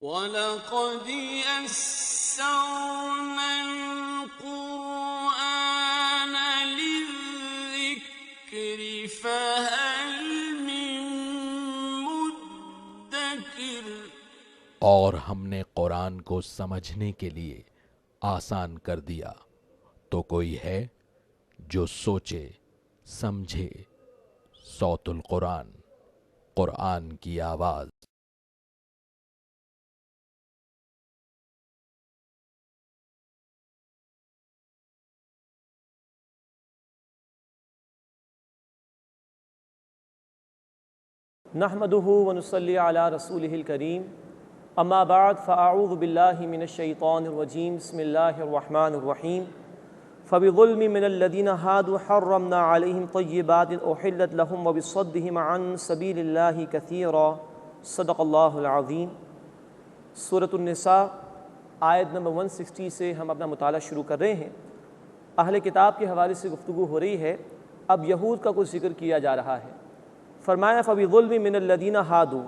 وَلَقَدْ يَسَّرْنَا الْقُرْآنَ لِلذِّكْرِ فَهَلْ مِن مُّدَّكِرٍ۔ اور ہم نے قرآن کو سمجھنے کے لیے آسان کر دیا، تو کوئی ہے جو سوچے سمجھے۔ صوت القرآن، قرآن کی آواز۔ نحمده ونصلي على رسوله الكريم اما بعد فاعوذ بالله من الشيطان الرجيم بسم الله الرحمن الرحيم فبظلم من الذين هادوا حرمنا عليهم طيبات احلت لهم وبصدهم عن سبيل الله كثيرا صدق الله العظيم۔ سورۃ النساء آیت نمبر 160 سے ہم اپنا مطالعہ شروع کر رہے ہیں۔ اہل کتاب کے حوالے سے گفتگو ہو رہی ہے، اب یہود کا کچھ ذکر کیا جا رہا ہے۔ فرمایا فَبِظُلْمٍ مِّنَ الَّذِينَ هَادُوا،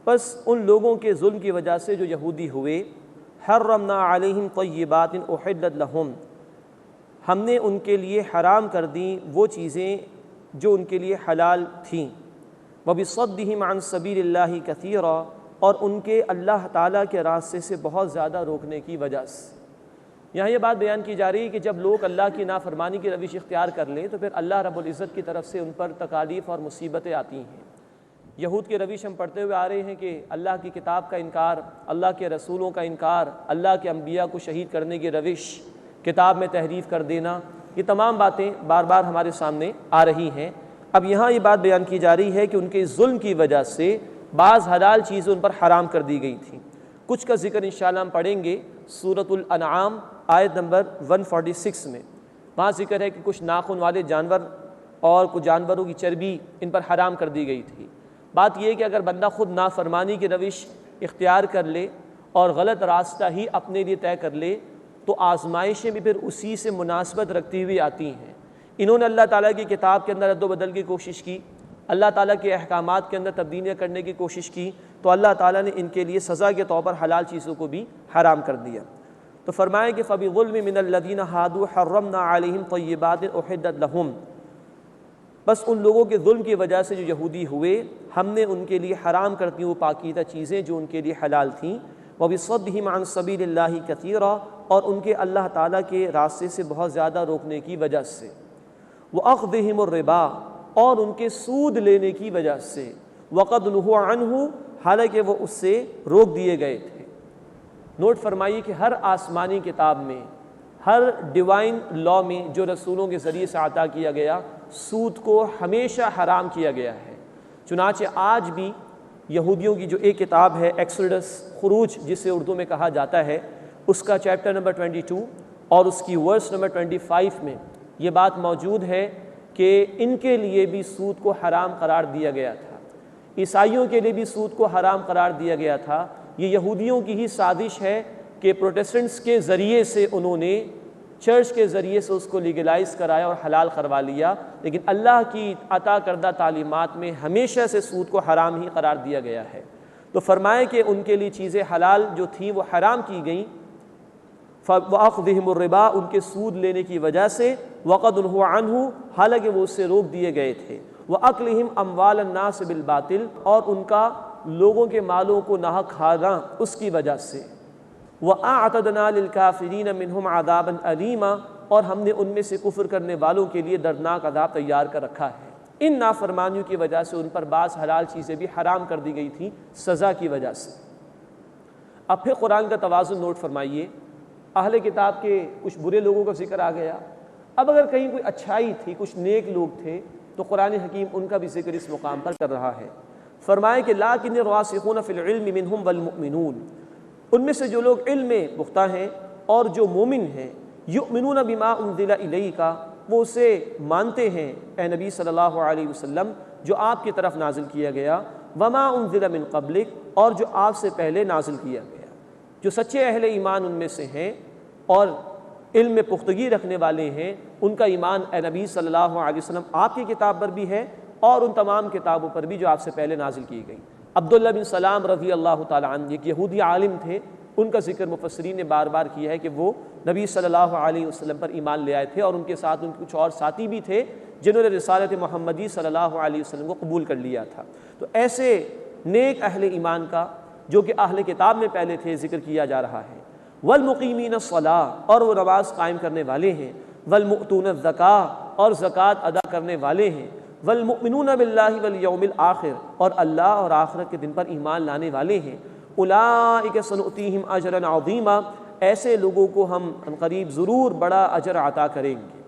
پس ان لوگوں کے ظلم کی وجہ سے جو یہودی ہوئے، حرمنا علیہم طیبات احلت لہم، ہم نے ان کے لیے حرام کر دیں وہ چیزیں جو ان کے لیے حلال تھیں، وَبِصَدِّهِمْ عَنْ سَبِيلِ اللَّهِ كَثِيرًا، اور ان کے اللہ تعالیٰ کے راستے سے بہت زیادہ روکنے کی وجہ سے۔ یہاں یہ بات بیان کی جا رہی ہے کہ جب لوگ اللہ کی نافرمانی کی روش اختیار کر لیں تو پھر اللہ رب العزت کی طرف سے ان پر تکالیف اور مصیبتیں آتی ہیں۔ یہود کے روش ہم پڑھتے ہوئے آ رہے ہیں کہ اللہ کی کتاب کا انکار، اللہ کے رسولوں کا انکار، اللہ کے انبیاء کو شہید کرنے کی روش، کتاب میں تحریف کر دینا، یہ تمام باتیں بار بار ہمارے سامنے آ رہی ہیں۔ اب یہاں یہ بات بیان کی جا رہی ہے کہ ان کے ظلم کی وجہ سے بعض حلال چیزیں ان پر حرام کر دی گئی تھیں۔ کچھ کا ذکر انشاءاللہ ہم پڑھیں گے سورۃ الانعام آیت نمبر 146 میں۔ وہاں ذکر ہے کہ کچھ ناخن والے جانور اور کچھ جانوروں کی چربی ان پر حرام کر دی گئی تھی۔ بات یہ ہے کہ اگر بندہ خود نافرمانی کی روش اختیار کر لے اور غلط راستہ ہی اپنے لیے طے کر لے تو آزمائشیں بھی پھر اسی سے مناسبت رکھتی ہوئی آتی ہیں۔ انہوں نے اللہ تعالیٰ کی کتاب کے اندر رد و بدل کی کوشش کی، اللہ تعالیٰ کے احکامات کے اندر تبدیلیاں کرنے کی کوشش کی، تو اللہ تعالیٰ نے ان کے لیے سزا کے طور پر حلال چیزوں کو بھی حرام کر دیا۔ تو فرمائے کہ فَبِظُلْمٍ مِّنَ الَّذِينَ هَادُوا حَرَّمْنَا عَلَيْهِمْ طَيِّبَاتٍ أُحِلَّتْ لَهُمْ، بس ان لوگوں کے ظلم کی وجہ سے جو یہودی ہوئے، ہم نے ان کے لیے حرام کرتی وہ پاکیزہ چیزیں جو ان کے لیے حلال تھیں، وَبِصَدِّهِمْ عَنْ سَبِيلِ اللَّهِ كَثِيرًا، اور ان کے اللہ تعالیٰ کے راستے سے بہت زیادہ روکنے کی وجہ سے، وَأَخْذِهِمُ الرِّبَا، اور ان کے سود لینے کی وجہ سے، وَقَدْ نُهُوا عَنْهُ، حالانکہ وہ اس سے روک دیے گئے تھے۔ نوٹ فرمائیے کہ ہر آسمانی کتاب میں، ہر ڈیوائن لا میں جو رسولوں کے ذریعے سے عطا کیا گیا، سود کو ہمیشہ حرام کیا گیا ہے۔ چنانچہ آج بھی یہودیوں کی جو ایک کتاب ہے ایکسوڈس، خروج جسے اردو میں کہا جاتا ہے، اس کا چیپٹر نمبر 22 اور اس کی ورس نمبر 25 میں یہ بات موجود ہے کہ ان کے لیے بھی سود کو حرام قرار دیا گیا تھا، عیسائیوں کے لیے بھی سود کو حرام قرار دیا گیا تھا۔ یہ یہودیوں کی ہی سازش ہے کہ پروٹیسٹنٹس کے ذریعے سے انہوں نے چرچ کے ذریعے سے اس کو لیگلائز کرایا اور حلال کروا لیا، لیکن اللہ کی عطا کردہ تعلیمات میں ہمیشہ سے سود کو حرام ہی قرار دیا گیا ہے۔ تو فرمائے کہ ان کے لیے چیزیں حلال جو تھیں وہ حرام کی گئیں، وَأَخْذِهِمُ الرِّبَا، ان کے سود لینے کی وجہ سے، وَقَدْ نُهُوا عَنْهُ، حالانکہ وہ اس سے روک دیے گئے تھے، وَأَكْلِهِمْ أَمْوَالَ النَّاسِ بِالْبَاطِلِ، اور ان کا لوگوں کے مالوں کو ناحق کھانا اس کی وجہ سے، وَأَعْتَدْنَا لِلْكَافِرِينَ مِنْهُمْ عَذَابًا أَلِيمًا، اور ہم نے ان میں سے کفر کرنے والوں کے لیے دردناک عذاب تیار کر رکھا ہے۔ ان نافرمانیوں کی وجہ سے ان پر بعض حلال چیزیں بھی حرام کر دی گئی تھیں سزا کی وجہ سے۔ اب پھر قرآن کا توازن نوٹ فرمائیے، اہل کتاب کے کچھ برے لوگوں کا ذکر آ گیا، اب اگر کہیں کوئی اچھائی تھی، کچھ نیک لوگ تھے، تو قرآن حکیم ان کا بھی ذکر اس مقام پر کر رہا ہے۔ فرمائے کہ لَٰكِنِ الرَّاسِخُونَ فِي الْعِلْمِ مِنْهُمْ وَالْمُؤْمِنُونَ، ان میں سے جو لوگ علم میں پختہ ہیں اور جو مومن ہیں، یؤمنون بما انزل الیک، وہ اسے مانتے ہیں اے نبی صلی اللہ علیہ وسلم جو آپ کی طرف نازل کیا گیا، وما انزل من قبلک، اور جو آپ سے پہلے نازل کیا گیا۔ جو سچے اہل ایمان ان میں سے ہیں اور علم میں پختگی رکھنے والے ہیں، ان کا ایمان اے نبی صلی اللہ علیہ وسلم آپ کی کتاب پر بھی ہے اور ان تمام کتابوں پر بھی جو آپ سے پہلے نازل کی گئی۔ عبداللہ بن سلام رضی اللہ تعالیٰ عنہ ایک یہودی عالم تھے، ان کا ذکر مفسرین نے بار بار کیا ہے کہ وہ نبی صلی اللہ علیہ وسلم پر ایمان لے آئے تھے، اور ان کے ساتھ ان کچھ اور ساتھی بھی تھے جنہوں نے رسالت محمدی صلی اللہ علیہ وسلم کو قبول کر لیا تھا۔ تو ایسے نیک اہل ایمان کا جو کہ اہل کتاب میں پہلے تھے ذکر کیا جا رہا ہے۔ والمقیمین الصلاۃ، اور وہ نماز قائم کرنے والے ہیں، والمؤتون الزکاۃ، اور زکوٰۃ ادا کرنے والے ہیں، والمؤمنون باللہ والیوم الآخر، اور اللہ اور آخرت کے دن پر ایمان لانے والے ہیں۔ اولئک سنؤتیہم اجرا عظیما، ایسے لوگوں کو ہم عنقریب ضرور بڑا اجر عطا کریں گے۔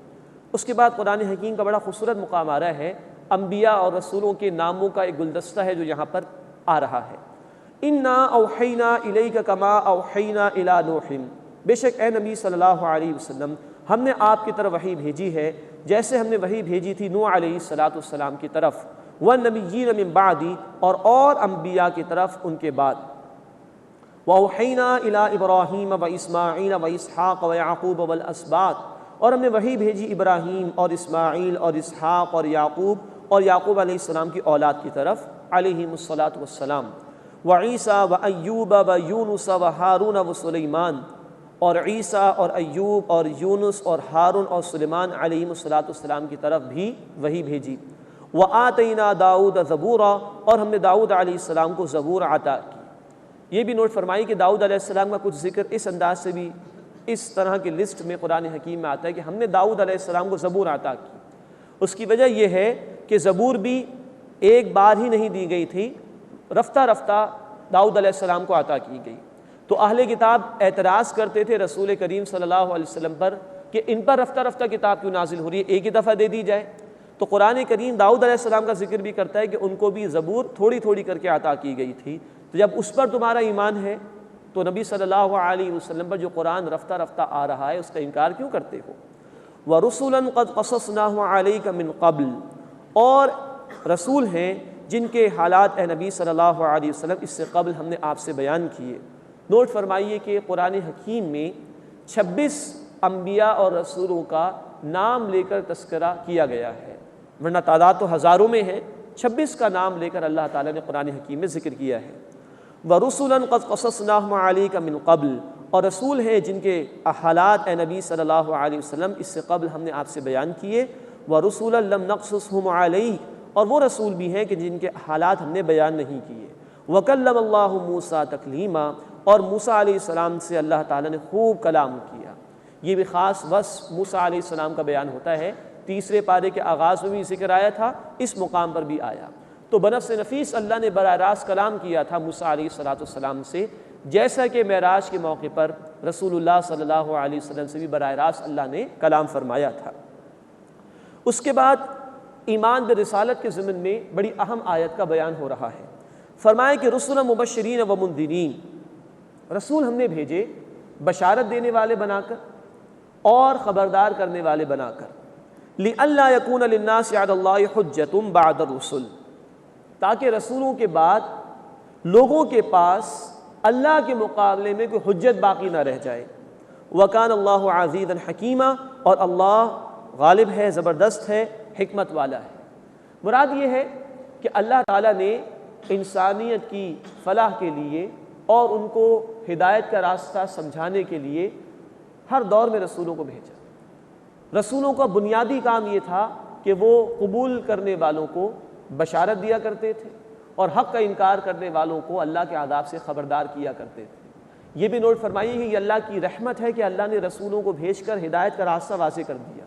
اس کے بعد قرآن حکیم کا بڑا خوبصورت مقام آ رہا ہے، انبیاء اور رسولوں کے ناموں کا ایک گلدستہ ہے جو یہاں پر آ رہا ہے۔ انا اوحینا الیک کما اوحینا الی نوح، بے شک اے نبی صلی اللہ علیہ وسلم ہم نے آپ کی طرف وحی بھیجی ہے جیسے ہم نے وحی بھیجی تھی نوح علیہ السلام کی طرف، والنبیین من بعدی، اور انبیاء کی طرف ان کے بعد، وَأَوْحَيْنَا إِلَىٰ إِبْرَاهِيمَ وَإِسْمَاعِيلَ وَإِسْحَاقَ وَيَعْقُوبَ وَالْأَسْبَاطِ، اور ہم نے وحی بھیجی ابراہیم اور اسماعیل اور اسحاق اور یعقوب علیہ السلام کی اولاد کی طرف علیہم الصلاۃ والسلام، وعیسیٰ وایوب ویونس وہارون وسلیمان، اور عیسیٰ اور ایوب اور یونس اور ہارون اور سلیمان علیہم الصلاۃ والسلام کی طرف بھی وحی بھیجی۔ وآتینا داؤد زبورا، اور ہم نے داؤد علیہ السلام کو زبور عطا کی۔ یہ بھی نوٹ فرمائی کہ داؤد علیہ السلام کا کچھ ذکر اس انداز سے بھی اس طرح کی لسٹ میں قرآن حکیم میں آتا ہے کہ ہم نے داؤد علیہ السلام کو زبور عطا کی۔ اس کی وجہ یہ ہے کہ زبور بھی ایک بار ہی نہیں دی گئی تھی، رفتہ رفتہ داؤد علیہ السلام کو عطا کی گئی۔ تو اہل کتاب اعتراض کرتے تھے رسول کریم صلی اللہ علیہ وسلم پر کہ ان پر رفتہ رفتہ کتاب کیوں نازل ہو رہی ہے، ایک ہی دفعہ دے دی جائے۔ تو قرآن کریم داؤد علیہ السلام کا ذکر بھی کرتا ہے کہ ان کو بھی زبور تھوڑی تھوڑی کر کے عطا کی گئی تھی۔ تو جب اس پر تمہارا ایمان ہے تو نبی صلی اللہ علیہ وسلم پر جو قرآن رفتہ رفتہ آ رہا ہے اس کا انکار کیوں کرتے ہو؟ وَرُسُلًا قَدْ قَصَصْنَاهُ عَلَيْكَ مِن قَبْلِ، اور رسول ہیں جن کے حالات اے نبی صلی اللہ علیہ وسلم اس سے قبل ہم نے آپ سے بیان کیے۔ نوٹ فرمائیے کہ قرآن حکیم میں 26 انبیاء اور رسولوں کا نام لے کر تذکرہ کیا گیا ہے، ورنہ تعداد تو ہزاروں میں ہے، 26 کا نام لے کر اللہ تعالیٰ نے قرآن حکیم میں ذکر کیا ہے۔ وَرُسُلًا قَدْ قَصَصْنَاهُمْ عَلَيْكَ مِن قَبْلِ، اور رسول ہیں جن کے حالات اے نبی صلی اللہ علیہ وسلم اس سے قبل ہم نے آپ سے بیان کیے۔ وَرُسُلًا لَمْ نَقْصُصْهُمْ عَلَيْكَ، اور وہ رسول بھی ہیں کہ جن کے حالات ہم نے بیان نہیں کیے۔ وَكَلَّمَ اللَّهُ مُوسَىٰ تَكْلِيمًا، اور موسیٰ علیہ السلام سے اللہ تعالیٰ نے خوب کلام کیا۔ یہ بھی خاص وصف موسیٰ علیہ السلام کا بیان ہوتا ہے، تیسرے پارے کے آغاز میں بھی ذکر آیا تھا، اس مقام پر بھی آیا۔ تو بنفس نفیس اللہ نے براہ راست کلام کیا تھا موسیٰ علیہ السلام سے، جیسا کہ معراج کے موقع پر رسول اللہ صلی اللہ علیہ وسلم سے بھی براہ راست اللہ نے کلام فرمایا تھا۔ اس کے بعد ایمان برسالت کے ضمن میں بڑی اہم آیت کا بیان ہو رہا ہے۔ فرمایا کہ رسلا مبشرین و منذرین، رسول ہم نے بھیجے بشارت دینے والے بنا کر اور خبردار کرنے والے بنا کر، لِأَلَّا يَكُونَ لِلنَّاسِ عَلَى اللَّهِ حُجَّةٌ بَعْدَ الرُّسُلِ، تاکہ رسولوں کے بعد لوگوں کے پاس اللہ کے مقابلے میں کوئی حجت باقی نہ رہ جائے۔ وَكَانَ اللَّهُ عَزِيزًا حَكِيمًا، اور اللہ غالب ہے، زبردست ہے، حکمت والا ہے۔ مراد یہ ہے کہ اللہ تعالیٰ نے انسانیت کی فلاح کے لیے اور ان کو ہدایت کا راستہ سمجھانے کے لیے ہر دور میں رسولوں کو بھیجا۔ رسولوں کا بنیادی کام یہ تھا کہ وہ قبول کرنے والوں کو بشارت دیا کرتے تھے اور حق کا انکار کرنے والوں کو اللہ کے عذاب سے خبردار کیا کرتے تھے۔ یہ بھی نوٹ فرمائیے کہ یہ اللہ کی رحمت ہے کہ اللہ نے رسولوں کو بھیج کر ہدایت کا راستہ واضح کر دیا،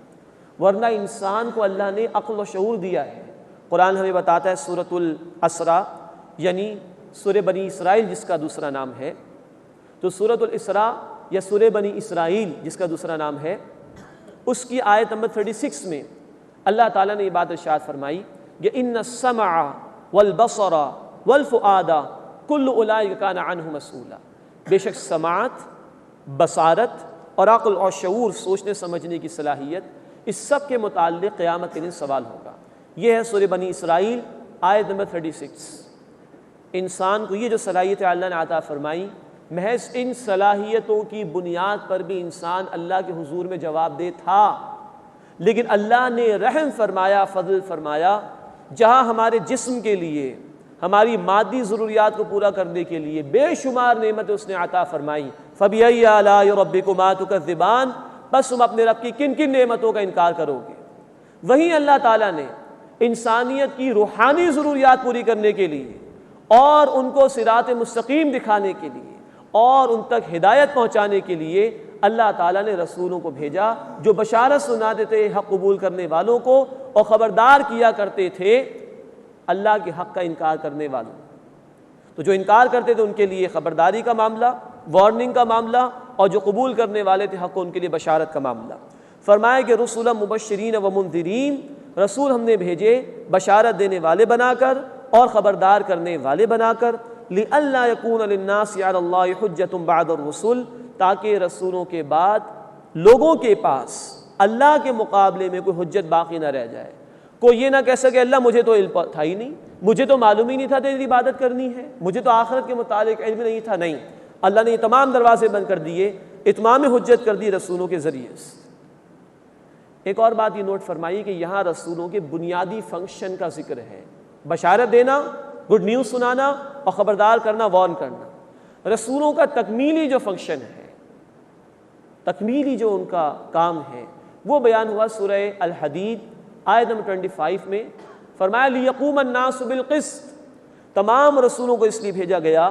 ورنہ انسان کو اللہ نے عقل و شعور دیا ہے۔ قرآن ہمیں بتاتا ہے سورۃ الاسراء، یعنی سورہ بنی اسرائیل جس کا دوسرا نام ہے، تو سورۃ الاسراء یا سورہ بنی اسرائیل جس کا دوسرا نام ہے، اس کی آیت نمبر 36 میں اللہ تعالیٰ نے یہ بات ارشاد فرمائی کہ ان السمع والبصر والفؤاد کل اولئک کان عنہ مسئولا، بے شک سماعت، بصارت اور عقل اور شعور، سوچنے سمجھنے کی صلاحیت، اس سب کے متعلق قیامت کے دن سوال ہوگا۔ یہ ہے سورہ بنی اسرائیل آیت نمبر 36۔ انسان کو یہ جو صلاحیت اللہ نے عطا فرمائی، محض ان صلاحیتوں کی بنیاد پر بھی انسان اللہ کے حضور میں جواب دہ تھا، لیکن اللہ نے رحم فرمایا، فضل فرمایا، جہاں ہمارے جسم کے لیے، ہماری مادی ضروریات کو پورا کرنے کے لیے بے شمار نعمتیں اس نے عطا فرمائی۔ فَبِأَيِّ آلَاءِ رَبِّكُمَا تُكَذِّبَانِ، بس تم اپنے رب کی کن کن نعمتوں کا انکار کرو گے۔ وہیں اللہ تعالیٰ نے انسانیت کی روحانی ضروریات پوری کرنے کے لیے اور ان کو صراط مستقیم دکھانے کے لیے اور ان تک ہدایت پہنچانے کے لیے اللہ تعالیٰ نے رسولوں کو بھیجا جو بشارت سناتے تھے حق قبول کرنے والوں کو اور خبردار کیا کرتے تھے اللہ کے حق کا انکار کرنے والوں۔ تو جو انکار کرتے تھے ان کے لیے خبرداری کا معاملہ، وارننگ کا معاملہ، اور جو قبول کرنے والے تھے حق کو ان کے لیے بشارت کا معاملہ۔ فرمایا کہ رسولا مبشرین و منذرین، رسول ہم نے بھیجے بشارت دینے والے بنا کر اور خبردار کرنے والے بنا کر، لئلا یکون للناس علی اللہ حجۃ بعد الرسل، تاکہ رسولوں کے بعد لوگوں کے پاس اللہ کے مقابلے میں کوئی حجت باقی نہ رہ جائے۔ کوئی یہ نہ کہہ سکے اللہ مجھے تو علم تھا ہی نہیں، مجھے تو معلوم ہی نہیں تھا تیری عبادت کرنی ہے، مجھے تو آخرت کے متعلق علم نہیں تھا۔ نہیں، اللہ نے یہ تمام دروازے بند کر دیے، اتمام حجت کر دی رسولوں کے ذریعے سے۔ ایک اور بات یہ نوٹ فرمائیے کہ یہاں رسولوں کے بنیادی فنکشن کا ذکر ہے، بشارت دینا، گڈ نیوز سنانا اور خبردار کرنا، وارن کرنا۔ رسولوں کا تکمیلی جو فنکشن ہے، تکمیلی جو ان کا کام ہے، وہ بیان ہوا سورہ الحدید آیت نمبر 25 میں۔ فرمایا لِيَقُومَ النَّاسُ بِالْقِسْطِ، تمام رسولوں کو اس لیے بھیجا گیا،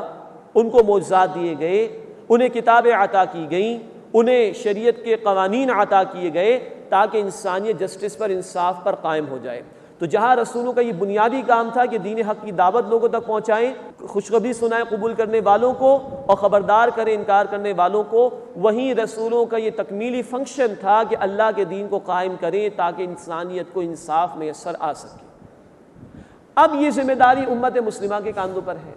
ان کو معجزات دیے گئے، انہیں کتابیں عطا کی گئیں، انہیں شریعت کے قوانین عطا کیے گئے تاکہ انسانیت جسٹس پر، انصاف پر قائم ہو جائے۔ تو جہاں رسولوں کا یہ بنیادی کام تھا کہ دین حق کی دعوت لوگوں تک پہنچائیں، خوشخبری سنائیں قبول کرنے والوں کو اور خبردار کریں انکار کرنے والوں کو، وہیں رسولوں کا یہ تکمیلی فنکشن تھا کہ اللہ کے دین کو قائم کریں تاکہ انسانیت کو انصاف میسر آ سکے۔ اب یہ ذمہ داری امت مسلمہ کے کاندھوں پر ہے۔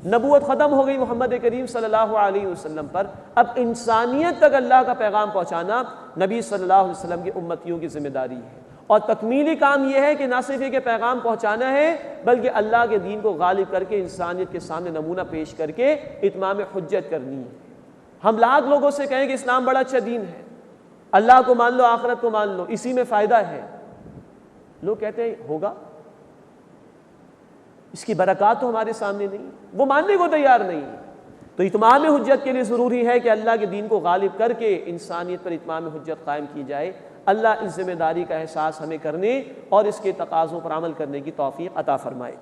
نبوت ختم ہو گئی محمد کریم صلی اللہ علیہ وسلم پر، اب انسانیت تک اللہ کا پیغام پہنچانا نبی صلی اللہ علیہ وسلم کی امتیوں کی ذمہ داری ہے۔ اور تکمیلی کام یہ ہے کہ نہ صرف یہ کہ پیغام پہنچانا ہے بلکہ اللہ کے دین کو غالب کر کے انسانیت کے سامنے نمونہ پیش کر کے اتمام حجت کرنی ہے۔ ہم لاکھ لوگوں سے کہیں کہ اسلام بڑا اچھا دین ہے، اللہ کو مان لو، آخرت کو مان لو، اسی میں فائدہ ہے، لوگ کہتے ہیں ہوگا، اس کی برکات تو ہمارے سامنے نہیں، وہ ماننے کو تیار نہیں۔ تو اتمام حجت کے لیے ضروری ہے کہ اللہ کے دین کو غالب کر کے انسانیت پر اتمام حجت قائم کی جائے۔ اللہ اس ذمہ داری کا احساس ہمیں کرنے اور اس کے تقاضوں پر عمل کرنے کی توفیق عطا فرمائے۔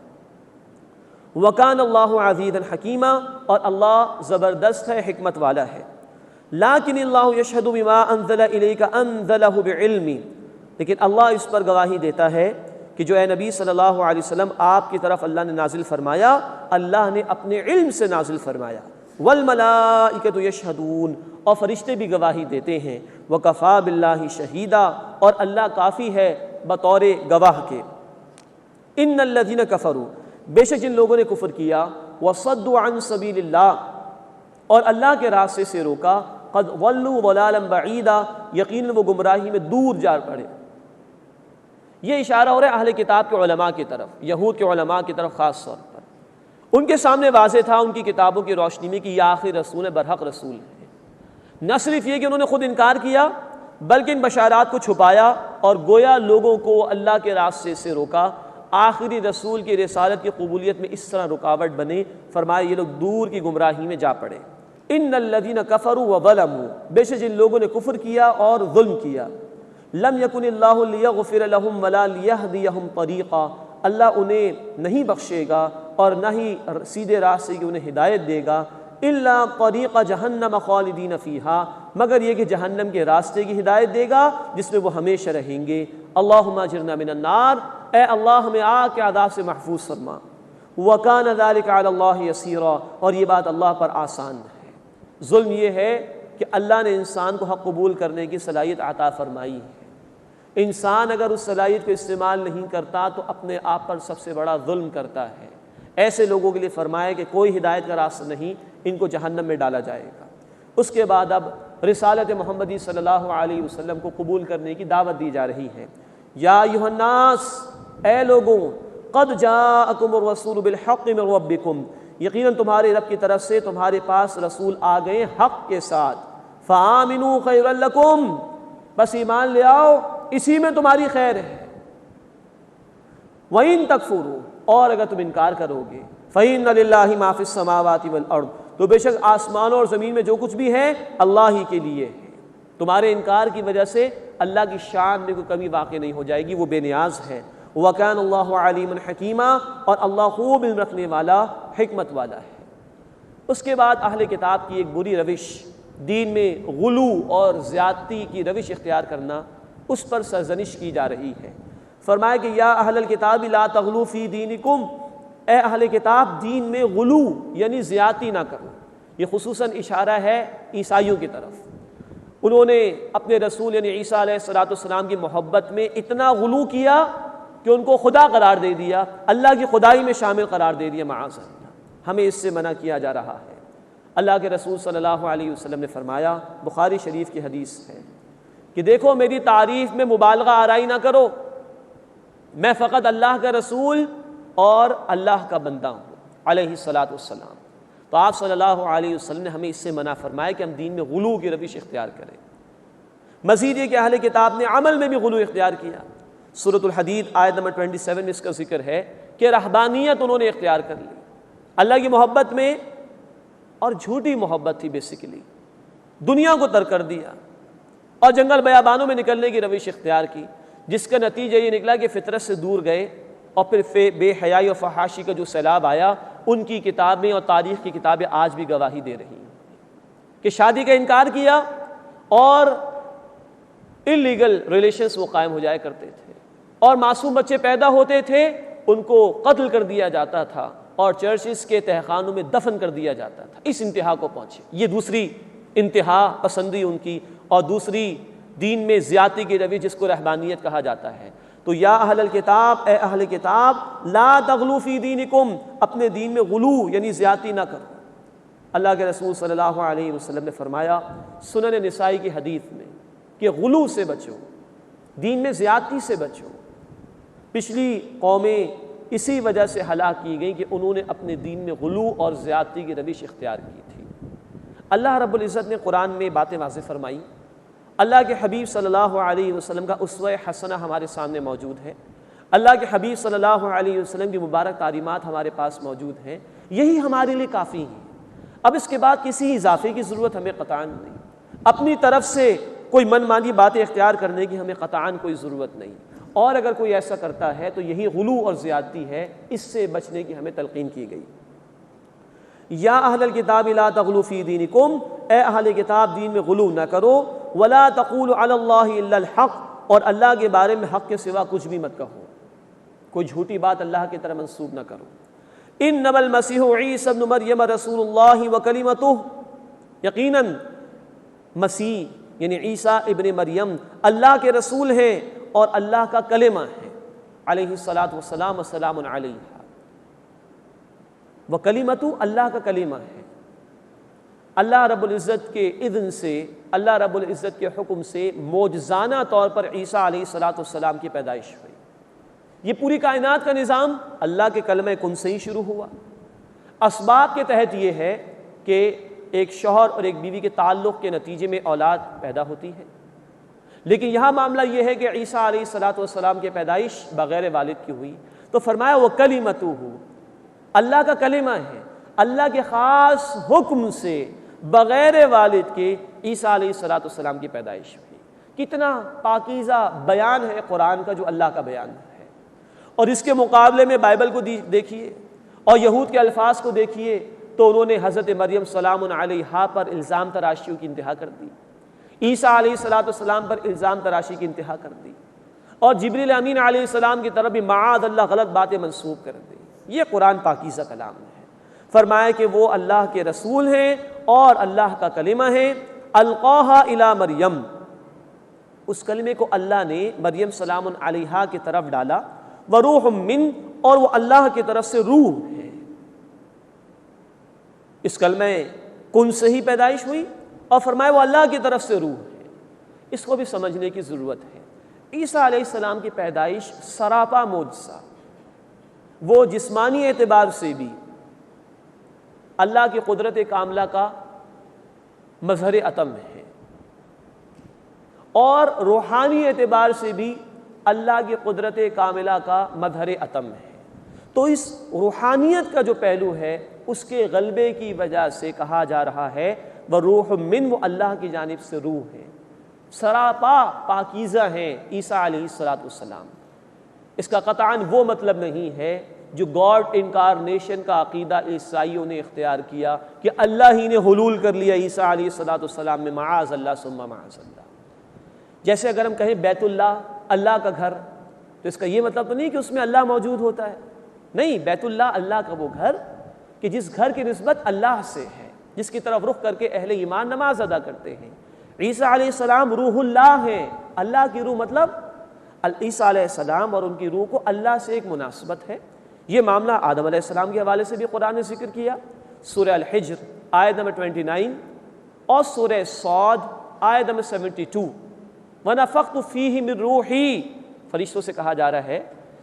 وَكَانَ اللَّهُ عَزِيزًا حَكِيمًا، اور اللہ زبردست ہے، حکمت والا ہے۔ لَكِنِ اللَّهُ يَشْهَدُ بِمَا أَنزَلَ إِلَيْكَ أَنزَلَهُ بِعِلْمٍ، لیکن اللہ اس پر گواہی دیتا ہے کہ جو اے نبی صلی اللہ علیہ وسلم آپ کی طرف اللہ نے نازل فرمایا، اللہ نے اپنے علم سے نازل فرمایا۔ وَالْمَلَائِكَةُ يَشْهَدُونَ، اور فرشتے بھی گواہی دیتے ہیں۔ وَكَفَى بِاللَّهِ شَهِيدًا، اور اللہ کافی ہے بطور گواہ کے۔ إِنَّ الَّذِينَ كَفَرُوا، بے شک جن لوگوں نے کفر کیا، وَصَدُّوا عَن سَبِيلِ اللَّهِ، اور اللہ کے راستے سے روکا، قَدْ ضَلُّوا ضَلَالًا بَعِيدًا، یقیناً وہ گمراہی میں دور جا پڑے۔ یہ اشارہ ہو رہا ہے اہل کتاب کے علماء کی طرف، یہود کے علماء کی طرف خاص طور پر۔ ان کے سامنے واضح تھا ان کی کتابوں کی روشنی میں کہ یہ آخری رسول ہے، برحق رسول ہے۔ نہ صرف یہ کہ انہوں نے خود انکار کیا بلکہ ان بشارات کو چھپایا اور گویا لوگوں کو اللہ کے راستے سے روکا، آخری رسول کی رسالت کی قبولیت میں اس طرح رکاوٹ بنے، فرمایا یہ لوگ دور کی گمراہی میں جا پڑے۔ ان الذین کفروا وظلموا، بے شک جن لوگوں نے کفر کیا اور ظلم کیا، لم یکن اللہ لیغفر لہم ولا لیہدیہم طریقا، اللہ انہیں نہیں بخشے گا اور نہ ہی سیدھے راستے کی انہیں ہدایت دے گا، الا طریق جہنم خالدین فیہا، مگر یہ کہ جہنم کے راستے کی ہدایت دے گا جس میں وہ ہمیشہ رہیں گے۔ اللہم اجرنا من النار، اے اللہ ہمیں آگ کے عذاب سے محفوظ فرما۔ وکان ذلک علی اللہ یسیرا، اور یہ بات اللہ پر آسان ہے۔ ظلم یہ ہے کہ اللہ نے انسان کو حق قبول کرنے کی صلاحیت عطا فرمائی ہے، انسان اگر اس صلاحیت کو استعمال نہیں کرتا تو اپنے آپ پر سب سے بڑا ظلم کرتا ہے۔ ایسے لوگوں کے لیے فرمایا کہ کوئی ہدایت کا راستہ نہیں، ان کو جہنم میں ڈالا جائے گا۔ اس کے بعد اب رسالت محمدی صلی اللہ علیہ وسلم کو قبول کرنے کی دعوت دی جا رہی ہے۔ یا ایھا الناس، اے لوگوں، قد جاءکم الرسول بالحق من ربکم، یقیناً تمہارے رب کی طرف سے تمہارے پاس رسول آ گئے حق کے ساتھ، فآمنوا خیرا لکم، بس ایمان لے آؤ، اسی میں تمہاری خیر ہے۔ وَإِن تَكْفُرُوا، اور اگر تم انکار کرو گے، فَإِنَّ لِلَّهِ مَا فِي السَّمَاوَاتِ وَالْأَرْضِ، تو بے شک آسمانوں اور زمین میں جو کچھ بھی ہے اللہ ہی کے لیے ہے۔ تمہارے انکار کی وجہ سے اللہ کی شان میں کوئی کمی واقع نہیں ہو جائے گی، وہ بے نیاز ہے۔ وَكَانَ اللَّهُ عَلِيمًا حَكِيمًا، اور اللہ خوب علم رکھنے والا، حکمت والا ہے۔ اس کے بعد اہل کتاب کی ایک بری روش، دین میں غلو اور زیادتی کی روش اختیار کرنا، اس پر سرزنش کی جا رہی ہے۔ فرمایا کہ یا اہل الکتاب لا تغلو فی دینکم، اے اہل کتاب دین میں غلو یعنی زیادتی نہ کرو۔ یہ خصوصاً اشارہ ہے عیسائیوں کی طرف۔ انہوں نے اپنے رسول یعنی عیسیٰ علیہ السلام کی محبت میں اتنا غلو کیا کہ ان کو خدا قرار دے دیا، اللہ کی خدائی میں شامل قرار دے دیا، معاذ اللہ۔ ہمیں اس سے منع کیا جا رہا ہے۔ اللہ کے رسول صلی اللہ علیہ وسلم نے فرمایا، بخاری شریف کی حدیث ہے کہ دیکھو میری تعریف میں مبالغہ آرائی نہ کرو، میں فقط اللہ کا رسول اور اللہ کا بندہ ہوں علیہ الصلاۃ والسلام۔ تو آپ صلی اللہ علیہ وسلم نے ہمیں اس سے منع فرمایا کہ ہم دین میں غلو کی روش اختیار کریں۔ مزید یہ کہ اہل کتاب نے عمل میں بھی غلو اختیار کیا۔ سورۃ الحدید آیت نمبر 27 میں اس کا ذکر ہے کہ رہبانیت انہوں نے اختیار کر لی، اللہ کی محبت میں، اور جھوٹی محبت تھی بیسیکلی، دنیا کو ترک کر دیا اور جنگل بیابانوں میں نکلنے کی روش اختیار کی، جس کا نتیجہ یہ نکلا کہ فطرت سے دور گئے، اور پھر بے حیائی اور فحاشی کا جو سیلاب آیا، ان کی کتابیں اور تاریخ کی کتابیں آج بھی گواہی دے رہی ہیں کہ شادی کا انکار کیا اور انلیگل ریلیشنز وہ قائم ہو جایا کرتے تھے، اور معصوم بچے پیدا ہوتے تھے ان کو قتل کر دیا جاتا تھا اور چرچز کے تہخانوں میں دفن کر دیا جاتا تھا۔ اس انتہا کو پہنچے، یہ دوسری انتہا پسندی ان کی، اور دوسری دین میں زیادتی کی روش جس کو رہبانیت کہا جاتا ہے۔ تو یا اہل الکتاب، اے اہل کتاب لا تغلو فی دینکم، اپنے دین میں غلو یعنی زیادتی نہ کرو۔ اللہ کے رسول صلی اللہ علیہ وسلم نے فرمایا سنن نسائی کی حدیث میں کہ غلو سے بچو، دین میں زیادتی سے بچو۔ پچھلی قومیں اسی وجہ سے ہلاک کی گئی کہ انہوں نے اپنے دین میں غلو اور زیادتی کی روش اختیار کی تھی۔ اللہ رب العزت نے قرآن میں باتیں واضح فرمائی، اللہ کے حبیب صلی اللہ علیہ وسلم کا اسوہ حسنہ ہمارے سامنے موجود ہے، اللہ کے حبیب صلی اللہ علیہ وسلم کی مبارک تعلیمات ہمارے پاس موجود ہیں، یہی ہمارے لیے کافی ہیں۔ اب اس کے بعد کسی اضافے کی ضرورت ہمیں قطعاً نہیں، اپنی طرف سے کوئی من مانی باتیں اختیار کرنے کی ہمیں قطعاً کوئی ضرورت نہیں، اور اگر کوئی ایسا کرتا ہے تو یہی غلو اور زیادتی ہے، اس سے بچنے کی ہمیں تلقین کی گئی۔ یا اہل الکتاب لا تغلو فی دینکم، اے اہل کتاب دین میں غلو نہ کرو، ولا تقولوا علی اللہ الا الحق، اور اللہ کے بارے میں حق کے سوا کچھ بھی مت کہو، کوئی جھوٹی بات اللہ کی طرح منسوب نہ کرو۔ انما المسیح عیسی ابن مریم رسول اللہ وکلمتہ، یقیناً مسیح یعنی عیسیٰ ابن مریم اللہ کے رسول ہیں اور اللہ کا کلمہ ہے، علیہ الصلاۃ والسلام والسلام علیہ، وکلمتہ اللہ کا کلمہ ہے۔ اللہ رب العزت کے اذن سے، اللہ رب العزت کے حکم سے معجزانہ طور پر عیسیٰ علیہ الصلاۃ والسلام کی پیدائش ہوئی۔ یہ پوری کائنات کا نظام اللہ کے کلمہ کن سے ہی شروع ہوا۔ اسباب کے تحت یہ ہے کہ ایک شوہر اور ایک بیوی کے تعلق کے نتیجے میں اولاد پیدا ہوتی ہے، لیکن یہاں معاملہ یہ ہے کہ عیسیٰ علیہ الصلاۃ والسلام کی پیدائش بغیر والد کی ہوئی، تو فرمایا وہ کلمتہ، اللہ کا کلمہ ہے، اللہ کے خاص حکم سے بغیر والد کے عیسیٰ علیہ الصلاۃ والسلام کی پیدائش ہوئی۔ کتنا پاکیزہ بیان ہے قرآن کا جو اللہ کا بیان ہے، اور اس کے مقابلے میں بائبل کو دیکھیے اور یہود کے الفاظ کو دیکھیے تو انہوں نے حضرت مریم سلام علیہا پر الزام تراشیوں کی انتہا کر دی، عیسیٰ علیہ الصلاۃ والسلام پر الزام تراشی کی انتہا کر دی، اور جبریل امین علیہ السلام کی طرف بھی معاذ اللہ غلط باتیں منسوب کر دی۔ یہ قرآن پاکیزہ کلام ہے۔ فرمایا کہ وہ اللہ کے رسول ہیں اور اللہ کا کلمہ ہے، القاہا الی مریم، اس کلمے کو اللہ نے مریم سلام علیہا کی طرف ڈالا، وروح من، اور وہ اللہ کی طرف سے روح ہے۔ اس کلمہ کن سے ہی پیدائش ہوئی، اور فرمایا وہ اللہ کی طرف سے روح ہے۔ اس کو بھی سمجھنے کی ضرورت ہے۔ عیسیٰ علیہ السلام کی پیدائش سراپا معجزہ، وہ جسمانی اعتبار سے بھی اللہ کی قدرت کاملہ کا مظہر عتم ہے، اور روحانی اعتبار سے بھی اللہ کی قدرت کاملہ کا مظہر عتم ہے۔ تو اس روحانیت کا جو پہلو ہے اس کے غلبے کی وجہ سے کہا جا رہا ہے وروح من، وہ اللہ کی جانب سے روح ہے، سراپا پاکیزہ ہیں عیسیٰ علیہ السلام۔ اس کا قطعاً وہ مطلب نہیں ہے جو گاڈ انکارنیشن کا عقیدہ عیسائیوں نے اختیار کیا کہ اللہ ہی نے حلول کر لیا عیسیٰ علیہ السلام میں، معاذ اللہ ثم معاذ اللہ۔ جیسے اگر ہم کہیں بیت اللہ اللہ کا گھر، تو اس کا یہ مطلب تو نہیں کہ اس میں اللہ موجود ہوتا ہے، نہیں، بیت اللہ اللہ کا وہ گھر کہ جس گھر کی نسبت اللہ سے ہے، جس کی طرف رخ کر کے اہل ایمان نماز ادا کرتے ہیں۔ عیسیٰ علیہ السلام روح اللہ ہیں، اللہ کی روح، مطلب عیسیٰ علیہ السلام اور ان کی روح کو اللہ سے ایک مناسبت ہے۔ یہ معاملہ آدم علیہ السلام کے حوالے سے بھی قرآن نے ذکر کیا، سورہ الحجر آیت نمبر 29 اور سورہ صاد آیت نمبر 72، وَنَفَخْتُ فِيهِ مِن رُوحِي، فرشتوں سے کہا جا رہا ہے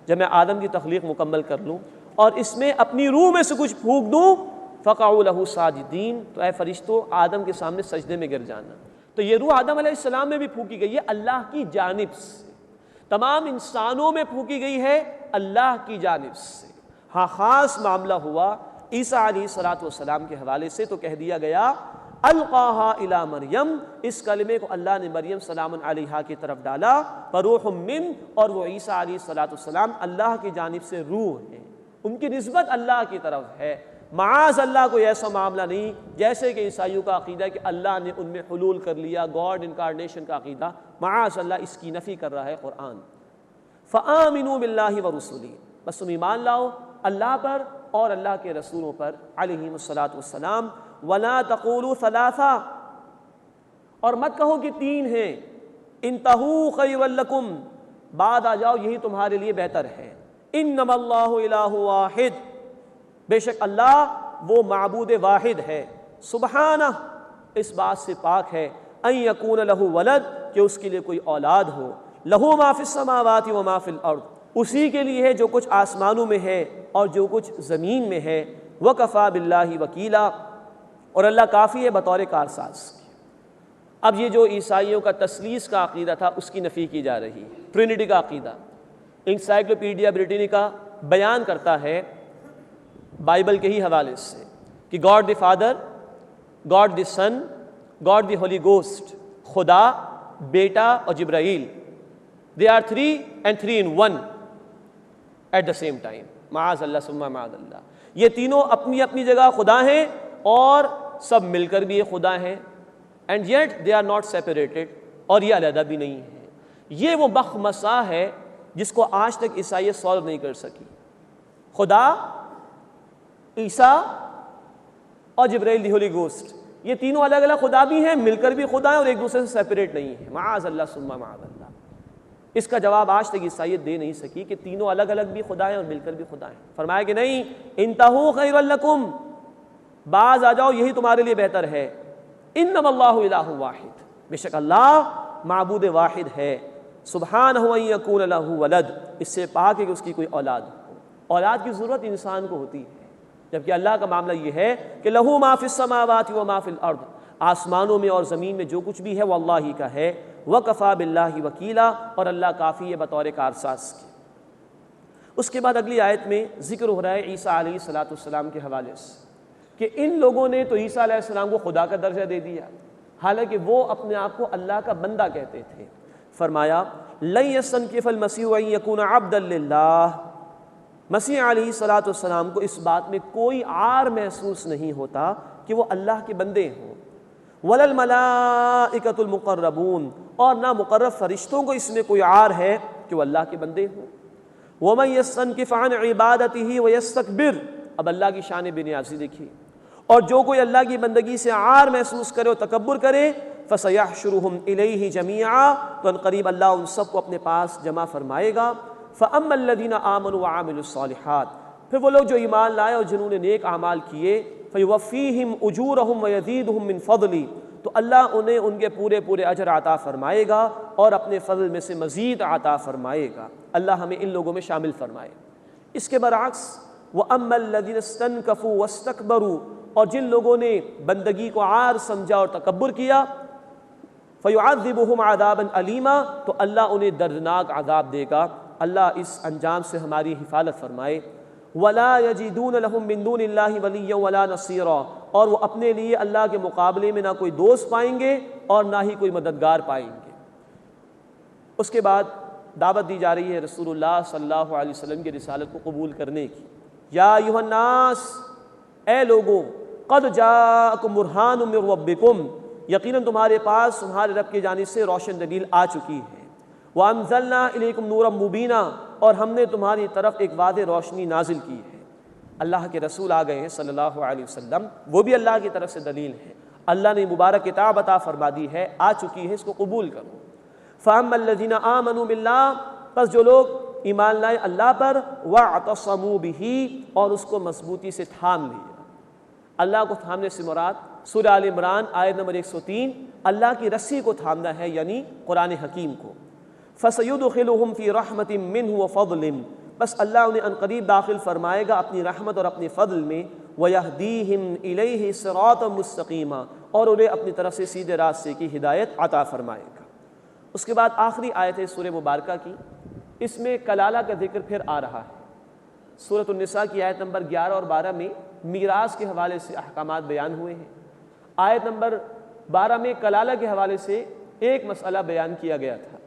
جب میں آدم کی تخلیق مکمل کر لوں اور اس میں اپنی روح میں سے کچھ پھونک دوں، فَقَعُوا لَهُ سَاجِدِينَ، تو اے فرشتوں آدم کے سامنے سجدے میں گر جانا۔ تو یہ روح آدم علیہ السلام میں بھی پھونکی گئی ہے اللہ کی جانب سے، تمام انسانوں میں پھونکی گئی ہے اللہ کی جانب سے۔ ہاں خاص معاملہ ہوا عیسیٰ علیہ السلام کے حوالے سے، تو کہہ دیا گیا القاہا الی مریم، اس کلمے کو اللہ نے مریم سلام علیہا کی طرف ڈالا، وروح من، اور وہ عیسیٰ علیہ السلام اللہ کی جانب سے روح ہیں، ان کی نسبت اللہ کی طرف ہے۔ معاذ اللہ کوئی ایسا معاملہ نہیں جیسے کہ عیسائیوں کا عقیدہ کہ اللہ نے ان میں حلول کر لیا، گاڈ انکارنیشن کا عقیدہ، معاذ اللہ اس کی نفی کر رہا ہے قرآن۔ فآمنوا باللہ ورسولہ، بس تم ایمان لاؤ اللہ پر اور اللہ کے رسولوں پر علیہم السلام، ولا تقولوا ثلاثہ، اور مت کہو کہ تین ہیں، انتہوا خیر لکم، بعد آ جاؤ یہی تمہارے لیے بہتر ہے، انما اللہ الہ واحد، بے شک اللہ وہ معبود واحد ہے، سبحانہ، اس بات سے پاک ہے، ان یکون لہ ولد، کہ اس کے لیے کوئی اولاد ہو، لہ ما فی السماوات و ما فی الارض، اسی کے لیے ہے جو کچھ آسمانوں میں ہے اور جو کچھ زمین میں ہے، وکفی باللہ وکیلا، اور اللہ کافی ہے بطور کارساز۔ اب یہ جو عیسائیوں کا تثلیث کا عقیدہ تھا اس کی نفی کی جا رہی ہے، ٹرینٹی کا عقیدہ۔ انسائکلوپیڈیا بریٹینیکا بیان کرتا ہے بائبل کے ہی حوالے سے کہ God the Father, God the Son, God the Holy Ghost, خدا، بیٹا اور جبرائیل، they are three and three in one at the same time، معاذ اللہ ثم معاذ اللہ، یہ تینوں اپنی اپنی جگہ خدا ہیں اور سب مل کر بھی یہ خدا ہیں، and yet they are not separated، اور یہ علیحدہ بھی نہیں ہے۔ یہ وہ مخمصہ ہے جس کو آج تک عیسائیت سالو نہیں کر سکی۔ خدا، عیسیٰ اور جبرائیل دی ہولی گوسٹ، یہ تینوں الگ الگ خدا بھی ہیں، مل کر بھی خدا ہیں اور ایک دوسرے سے سیپریٹ نہیں ہیں، معاذ اللہ ثم معاذ اللہ۔ اس کا جواب آج تک عیسائیت دے نہیں سکی کہ تینوں الگ الگ بھی خدا ہیں اور مل کر بھی خدا ہیں۔ فرمایا کہ نہیں، انتہوا خیر لکم، باز آ جاؤ یہی تمہارے لیے بہتر ہے، انما اللہ الہ واحد، بے شک اللہ معبود واحد ہے، سبحانہ ان یکون لہ ولد، اس سے پاک ہے کہ اس کی کوئی اولاد ہو۔ اولاد کی ضرورت انسان کو ہوتی ہے، جبکہ اللہ کا معاملہ یہ ہے کہ لہ ما فی السماوات و ما فی الارض، آسمانوں میں اور زمین میں جو کچھ بھی ہے وہ اللہ ہی کا ہے، وَكَفَى بِاللَّهِ وَكِيلًا، اور اللہ کافی ہے بطور کارساز کے۔ اس کے بعد اگلی آیت میں ذکر ہو رہا ہے عیسیٰ علیہ السلام کے حوالے سے کہ ان لوگوں نے تو عیسیٰ علیہ السلام کو خدا کا درجہ دے دیا، حالانکہ وہ اپنے آپ کو اللہ کا بندہ کہتے تھے۔ فرمایا لَن يَسْتَنْكِفَ الْمَسِيحُ أَن يَكُونَ عَبْدًا لِلَّهِ، مسیح علیہ السلام کو اس بات میں کوئی عار محسوس نہیں ہوتا کہ وہ اللہ کے بندے ہوں، وَلَا الْمَلَائِكَةُ الْمُقَرَّبُونَ، اور نہ مقرب فرشتوں کو اس میں کوئی عار ہے کہ وہ اللہ کے بندے ہوں۔ وَمَن يَسْتَنْكِفْ عَنْ عِبَادَتِهِ وَيَسْتَكْبِرْ، اب اللہ کی شان بے نیازی دیکھیے، اور جو کوئی اللہ کی بندگی سے عار محسوس کرے اور تکبر کرے، فَسَيَحْشُرُهُمْ إِلَيْهِ جَمِيعًا، تو ان قریب اللہ ان سب کو اپنے پاس جمع فرمائے گا۔ فَأَمَّا الَّذِينَ آمَنُوا وَعَمِلُوا الصَّالِحَاتِ، پھر وہ لوگ جو ایمان لائے اور جنہوں نے نیک اعمال کیے، فَيُوَفِّيهِمْ أُجُورَهُمْ وَيَزِيدُهُمْ مِنْ فَضْلِهِ، تو اللہ انہیں ان کے پورے پورے اجر عطا فرمائے گا اور اپنے فضل میں سے مزید عطا فرمائے گا۔ اللہ ہمیں ان لوگوں میں شامل فرمائے۔ اس کے برعکس وَأَمَّا الَّذِينَ اسْتَنْكَفُوا وَاسْتَكْبَرُوا، اور جن لوگوں نے بندگی کو عار سمجھا اور تکبر کیا، فَيُعَذِّبُهُمْ عَذَابًا أَلِيمًا، تو اللہ انہیں دردناک عذاب دے گا۔ اللہ اس انجام سے ہماری حفاظت فرمائے۔ وَلَا يَجِدُونَ لَهُم مِّن دُونِ اللَّهِ وَلِيًّا وَلَا نَصِيرًا، اور وہ اپنے لیے اللہ کے مقابلے میں نہ کوئی دوست پائیں گے اور نہ ہی کوئی مددگار پائیں گے۔ اس کے بعد دعوت دی جا رہی ہے رسول اللہ صلی اللہ علیہ وسلم کی رسالت کو قبول کرنے کی۔ یا ایھا الناس، اے لوگوں، قد جاءکم برہان من ربکم، یقیناً تمہارے پاس تمہارے رب کی جانب سے روشن دلیل آ چکی ہے۔ وَأَنزَلْنَا إِلَيْكُمْ نُورًا مُبِينًا، اور ہم نے تمہاری طرف ایک واضح روشنی نازل کی ہے۔ اللہ کے رسول آ گئے ہیں صلی اللہ علیہ وسلم، وہ بھی اللہ کی طرف سے دلیل ہے۔ اللہ نے مبارک کتاب عطا فرما دی ہے، آ چکی ہے، اس کو قبول کرو۔ فَأَمَّا الَّذِينَ آمَنُوا بِاللَّهِ، پس جو لوگ ایمان لائے اللہ پر، وَاعْتَصَمُوا بِهِ، اور اس کو مضبوطی سے تھام لیا۔ اللہ کو تھامنے سے مراد سورہ آل عمران آیت نمبر 103، اللہ کی رسی کو تھامنا ہے، یعنی قرآن حکیم کو۔ فَسَيُدْخِلُهُمْ فِي رَحْمَةٍ مِّنْهُ وَفَضْلٍ، بس اللہ انہیں عنقریب داخل فرمائے گا اپنی رحمت اور اپنے فضل میں۔ وَيَهْدِيهِمْ إِلَيْهِ صِرَاطًا مُسْتَقِيمًا، اور انہیں اپنی طرف سے سیدھے راستے کی ہدایت عطا فرمائے گا۔ اس کے بعد آخری آیت ہے سورہ مبارکہ کی، اس میں کلالہ کا ذکر پھر آ رہا ہے۔ سورۃ النساء کی آیت نمبر 11 اور 12 میں میراث کے حوالے سے احکامات بیان ہوئے ہیں۔ آیت نمبر 12 میں کلالہ کے حوالے سے ایک مسئلہ بیان کیا گیا تھا۔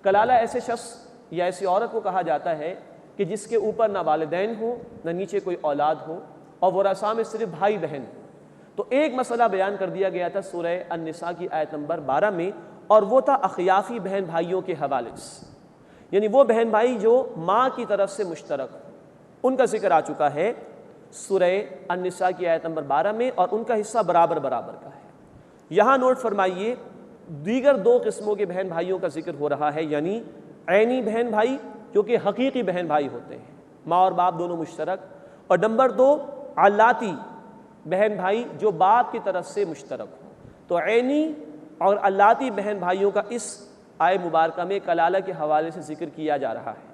کلالہ ایسے شخص یا ایسی عورت کو کہا جاتا ہے کہ جس کے اوپر نہ والدین ہوں نہ نیچے کوئی اولاد ہو، اور ورثاء میں صرف بھائی بہن ہوں۔ تو ایک مسئلہ بیان کر دیا گیا تھا سورہ النساء کی آیت نمبر 12 میں، اور وہ تھا اخیافی بہن بھائیوں کے حوالے سے، یعنی وہ بہن بھائی جو ماں کی طرف سے مشترک ہوں، ان کا ذکر آ چکا ہے سورہ النساء کی آیت نمبر 12 میں، اور ان کا حصہ برابر برابر کا ہے۔ یہاں نوٹ فرمائیے، دیگر دو قسموں کے بہن بھائیوں کا ذکر ہو رہا ہے، یعنی عینی بہن بھائی جو کہ حقیقی بہن بھائی ہوتے ہیں، ماں اور باپ دونوں مشترک، اور نمبر 2 علاتی بہن بھائی جو باپ کی طرف سے مشترک ہوں۔ تو عینی اور علاتی بہن بھائیوں کا اس آیہ مبارکہ میں کلالہ کے حوالے سے ذکر کیا جا رہا ہے،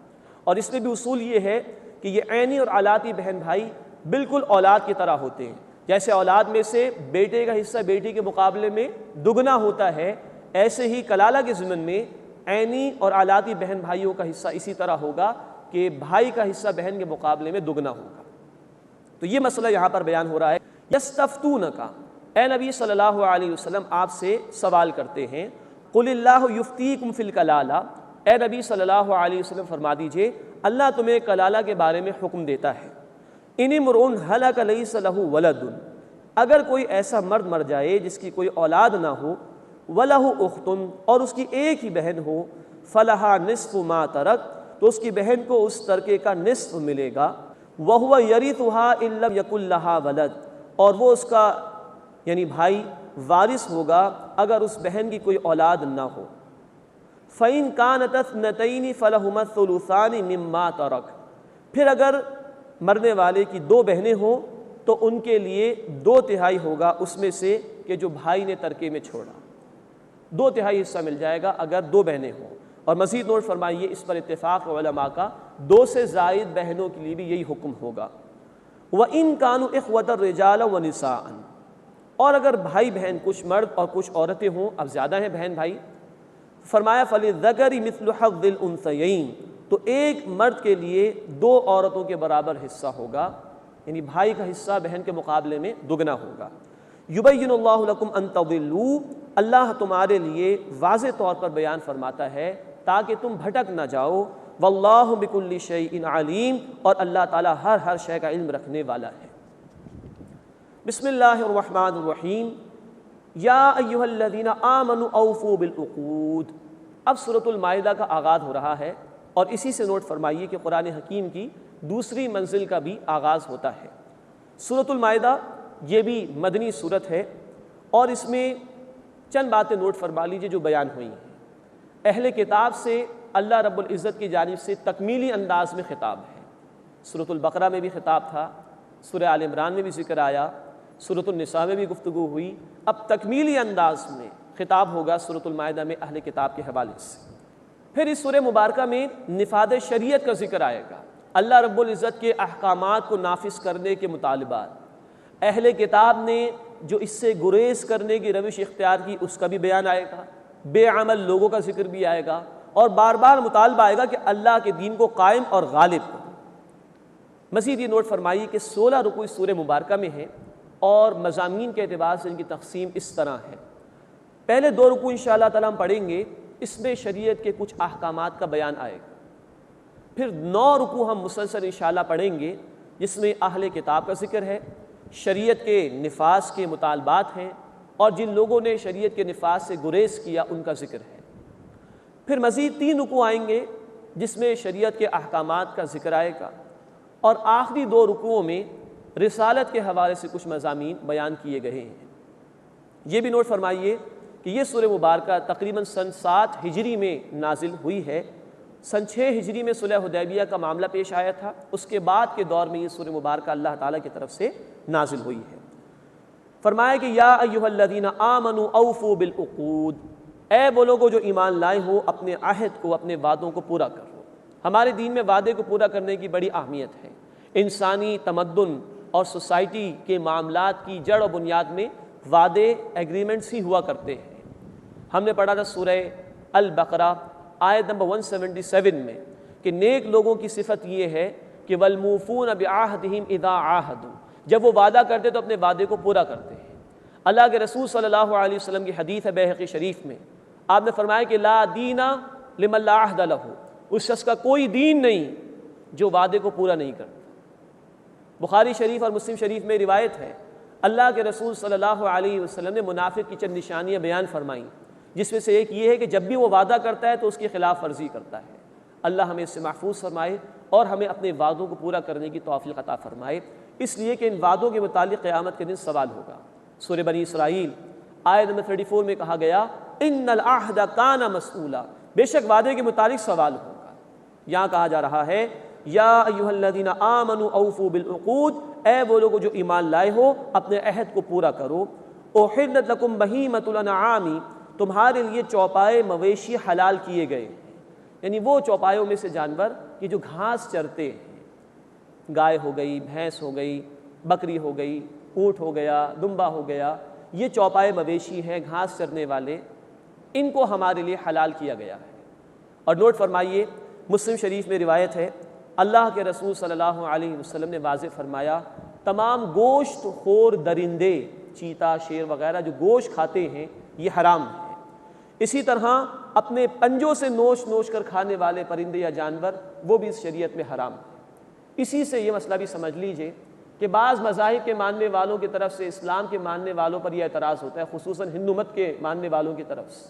اور اس میں بھی اصول یہ ہے کہ یہ عینی اور علاتی بہن بھائی بالکل اولاد کی طرح ہوتے ہیں۔ جیسے اولاد میں سے بیٹے کا حصہ بیٹی کے مقابلے میں دگنا ہوتا ہے، ایسے ہی کلالہ کے ضمن میں عینی اور علاتی بہن بھائیوں کا حصہ اسی طرح ہوگا کہ بھائی کا حصہ بہن کے مقابلے میں دگنا ہوگا۔ تو یہ مسئلہ یہاں پر بیان ہو رہا ہے۔ یستفتونک، اے نبی صلی اللہ علیہ وسلم آپ سے سوال کرتے ہیں، قل اللہ یفتیکم فی الکلالہ، اے نبی صلی اللہ علیہ وسلم فرما دیجئے اللہ تمہیں کلالہ کے بارے میں حکم دیتا ہے۔ ان امرؤ ہلک لیس لہ ولد، اگر کوئی ایسا مرد مر جائے جس کی کوئی اولاد نہ ہو، ولہ اخت، اور اس کی ایک ہی بہن ہو، فلہا نصف ما ترک، تو اس کی بہن کو اس ترکے کا نصف ملے گا، وہو یرثھا ان لم یکن لہا ولد، اور وہ اس کا یعنی بھائی وارث ہوگا اگر اس بہن کی کوئی اولاد نہ ہو۔ فإن كانت اثنتین فلہما الثلثان مما ترک، پھر اگر مرنے والے کی 2 بہنیں ہوں تو ان کے لیے 2/3 ہوگا اس میں سے کہ جو بھائی نے ترکے میں چھوڑا، 2/3 حصہ مل جائے گا اگر 2 بہنیں ہوں۔ اور مزید نوٹ فرمائیے، اس پر اتفاق علماء کا 2 سے زائد بہنوں کے لیے بھی یہی حکم ہوگا۔ وَإِن كَانُوا إِخْوَةً رِجَالًا وَنِسَاءً، اور اگر بھائی بہن کچھ مرد اور کچھ عورتیں ہوں، اب زیادہ ہیں بہن بھائی، فرمایا فَلِلذَّكَرِ مِثْلُ حَظِّ الْأُنثَيَيْنِ، تو ایک مرد کے لیے 2 عورتوں کے برابر حصہ ہوگا، یعنی بھائی کا حصہ بہن کے مقابلے میں دگنا ہوگا۔ یبین اللہ لکم ان تضلوا، اللہ تمہارے لیے واضح طور پر بیان فرماتا ہے تاکہ تم بھٹک نہ جاؤ۔ واللہ بکل شیء علیم، اور اللہ تعالیٰ ہر شے کا علم رکھنے والا ہے۔ بسم اللہ الرحمن الرحیم۔ یا ایھا الذین آمنوا اوفوا بالعقود، اب سورۃ المائدہ کا آغاز ہو رہا ہے، اور اسی سے نوٹ فرمائیے کہ قرآن حکیم کی دوسری منزل کا بھی آغاز ہوتا ہے۔ سورۃ المائدہ یہ بھی مدنی سورت ہے، اور اس میں چند باتیں نوٹ فرما لیجیے جو بیان ہوئی ہیں۔ اہل کتاب سے اللہ رب العزت کی جانب سے تکمیلی انداز میں خطاب ہے۔ سورۃ البقرہ میں بھی خطاب تھا، سورہ آل عمران میں بھی ذکر آیا، سورۃ النساء میں بھی گفتگو ہوئی، اب تکمیلی انداز میں خطاب ہوگا سورۃ المائدہ میں اہل کتاب کے حوالے سے۔ پھر اس سورہ مبارکہ میں نفاذ شریعت کا ذکر آئے گا، اللہ رب العزت کے احکامات کو نافذ کرنے کے مطالبات۔ اہل کتاب نے جو اس سے گریز کرنے کی روش اختیار کی اس کا بھی بیان آئے گا، بے عمل لوگوں کا ذکر بھی آئے گا، اور بار بار مطالبہ آئے گا کہ اللہ کے دین کو قائم اور غالب کرو۔ مزید یہ نوٹ فرمائیے کہ 16 رکوع اس سورہ مبارکہ میں ہیں اور مضامین کے اعتبار سے ان کی تقسیم اس طرح ہے۔ پہلے 2 رکوع انشاءاللہ تعالیٰ ہم پڑھیں گے، اس میں شریعت کے کچھ احکامات کا بیان آئے گا۔ پھر 9 رکوع ہم مسلسل انشاءاللہ پڑھیں گے، جس میں اہل کتاب کا ذکر ہے، شریعت کے نفاذ کے مطالبات ہیں، اور جن لوگوں نے شریعت کے نفاذ سے گریز کیا ان کا ذکر ہے۔ پھر مزید 3 رکوع آئیں گے جس میں شریعت کے احکامات کا ذکر آئے گا، اور آخری 2 رکوعوں میں رسالت کے حوالے سے کچھ مضامین بیان کیے گئے ہیں۔ یہ بھی نوٹ فرمائیے کہ یہ سورہ مبارکہ تقریباً سن 7 ہجری میں نازل ہوئی ہے۔ سن 6 ہجری میں صلح حدیبیہ کا معاملہ پیش آیا تھا، اس کے بعد کے دور میں یہ سورہ مبارکہ اللہ تعالیٰ کی طرف سے نازل ہوئی ہے۔ فرمایا کہ یا ایھا الذین آمنوا اوفوا بالعقود، اے وہ لوگوں جو ایمان لائے ہو اپنے عہد کو، اپنے وعدوں کو پورا کرو۔ ہمارے دین میں وعدے کو پورا کرنے کی بڑی اہمیت ہے۔ انسانی تمدن اور سوسائٹی کے معاملات کی جڑ و بنیاد میں وعدے، ایگریمنٹس ہی ہوا کرتے ہیں۔ ہم نے پڑھا تھا سورہ البقرہ آیت نمبر 177 میں کہ نیک لوگوں کی صفت یہ ہے کہ والموفون بعہدہم اذا عاہدوا، جب وہ وعدہ کرتے تو اپنے وعدے کو پورا کرتے ہیں۔ اللہ کے رسول صلی اللہ علیہ وسلم کی حدیث ہے بیہقی شریف میں، آپ نے فرمایا کہ لا دین لمن لا عہد لہ، اس شخص کا کوئی دین نہیں جو وعدے کو پورا نہیں کرتا۔ بخاری شریف اور مسلم شریف میں روایت ہے، اللہ کے رسول صلی اللہ علیہ وسلم نے منافق کی چند نشانیاں بیان فرمائیں، جس میں سے ایک یہ ہے کہ جب بھی وہ وعدہ کرتا ہے تو اس کی خلاف ورزی کرتا ہے۔ اللہ ہمیں اس سے محفوظ فرمائے اور ہمیں اپنے وعدوں کو پورا کرنے کی توفیق عطا فرمائے، اس لیے کہ ان وعدوں کے متعلق قیامت کے دن سوال ہوگا۔ سورہ بنی اسرائیل آیت نمبر 34 میں کہا گیا ان العہد کان مسئولا، بے شک وعدے کے متعلق سوال ہوگا۔ یہاں کہا جا رہا ہے یا ایھا الذین آمنوا اوفوا بالعقود، اے وہ لوگ جو ایمان لائے ہو اپنے عہد کو پورا کرو۔ احلت لکم بہیمۃ الانعام، تمہارے لیے چوپائے مویشی حلال کیے گئے، یعنی وہ چوپایوں میں سے جانور کہ جو گھاس چرتے ہیں، گائے ہو گئی، بھینس ہو گئی، بکری ہو گئی، اونٹ ہو گیا، دمبا ہو گیا، یہ چوپائے مویشی ہیں گھاس چرنے والے، ان کو ہمارے لیے حلال کیا گیا ہے۔ اور نوٹ فرمائیے مسلم شریف میں روایت ہے، اللہ کے رسول صلی اللہ علیہ وسلم نے واضح فرمایا تمام گوشت خور درندے، چیتا، شیر وغیرہ جو گوشت کھاتے ہیں یہ حرام ہے۔ اسی طرح اپنے پنجوں سے نوچ نوچ کر کھانے والے پرندے یا جانور وہ بھی اس شریعت میں حرام ہے۔ اسی سے یہ مسئلہ بھی سمجھ لیجئے کہ بعض مذاہب کے ماننے والوں کی طرف سے اسلام کے ماننے والوں پر یہ اعتراض ہوتا ہے، خصوصاً ہندو مت کے ماننے والوں کی طرف سے،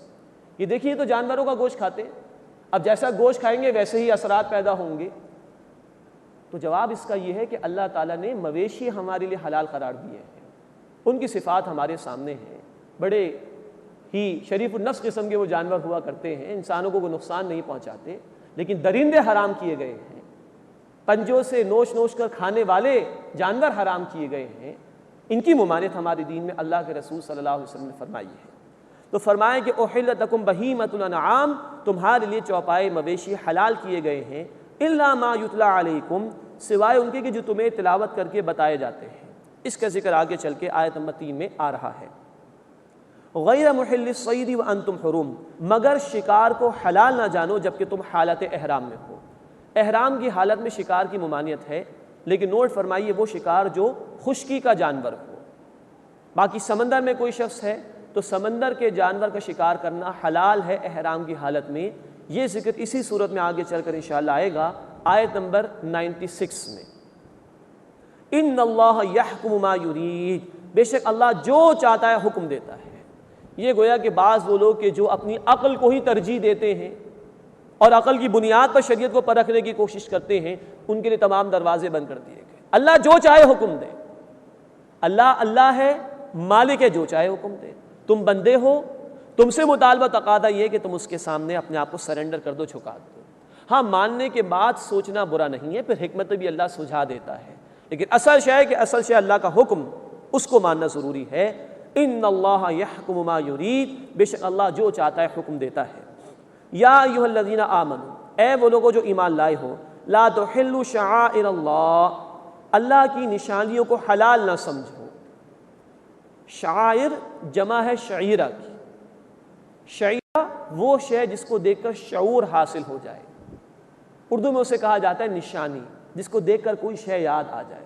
یہ دیکھیے تو جانوروں کا گوشت کھاتے ہیں، اب جیسا گوشت کھائیں گے ویسے ہی اثرات پیدا ہوں گے۔ تو جواب اس کا یہ ہے کہ اللہ تعالیٰ نے مویشی ہمارے لیے حلال قرار دیے ہیں، ان کی صفات ہمارے سامنے ہیں، بڑے ہی شریف النفس قسم کے وہ جانور ہوا کرتے ہیں، انسانوں کو کوئی نقصان نہیں پہنچاتے، لیکن درندے حرام کیے گئے ہیں، پنجوں سے نوچ نوچ کر کھانے والے جانور حرام کیے گئے ہیں، ان کی ممانعت ہمارے دین میں اللہ کے رسول صلی اللہ علیہ وسلم نے فرمائی ہے۔ تو فرمائے کہ احلت لکم بہیمۃ الانعام، تمہارے لیے چوپائے مویشی حلال کیے گئے ہیں، الا ما یتلی علیکم، سوائے ان کے کہ جو تمہیں تلاوت کر کے بتائے جاتے ہیں۔ اس کا ذکر آگے چل کے آیت نمبر 3 میں آ رہا ہے، غیر محل الصید وانتم حرم، مگر شکار کو حلال نہ جانو جبکہ تم حالت احرام میں ہو۔ احرام کی حالت میں شکار کی ممانعت ہے، لیکن نوٹ فرمائیے وہ شکار جو خشکی کا جانور ہو۔ باقی سمندر میں کوئی شخص ہے تو سمندر کے جانور کا شکار کرنا حلال ہے احرام کی حالت میں، یہ ذکر اسی صورت میں آگے چل کر انشاءاللہ آئے گا آیت نمبر 96 میں۔ ان اللہ یحکم ما یرید، بے شک اللہ جو چاہتا ہے حکم دیتا ہے۔ یہ گویا کہ بعض وہ لوگ کہ جو اپنی عقل کو ہی ترجیح دیتے ہیں اور عقل کی بنیاد پر شریعت کو پرکھنے کی کوشش کرتے ہیں، ان کے لیے تمام دروازے بند کر دیے گئے۔ اللہ جو چاہے حکم دے، اللہ ہے، مالک ہے، جو چاہے حکم دے، تم بندے ہو، تم سے مطالبہ تقاضا یہ کہ تم اس کے سامنے اپنے آپ کو سرنڈر کر دو، جھکا دو۔ ہاں ماننے کے بعد سوچنا برا نہیں ہے، پھر حکمت بھی اللہ سجھا دیتا ہے، لیکن اصل شے ہے کہ اصل شے اللہ کا حکم، اس کو ماننا ضروری ہے۔ ان اللہ یحکم ما یرید، بے شک اللہ جو چاہتا ہے حکم دیتا ہے۔ یا ایھا الذین آمنوا، اے وہ لوگوں جو ایمان لائے ہو، لا تحلوا شعائر اللہ، اللہ کی نشانیوں کو حلال نہ سمجھو۔ شعائر جمع ہے شعیرہ کی، شعیرہ وہ شے جس کو دیکھ کر شعور حاصل ہو جائے، اردو میں اسے کہا جاتا ہے نشانی۔ جس کو دیکھ کر کوئی شے یاد آ جائے،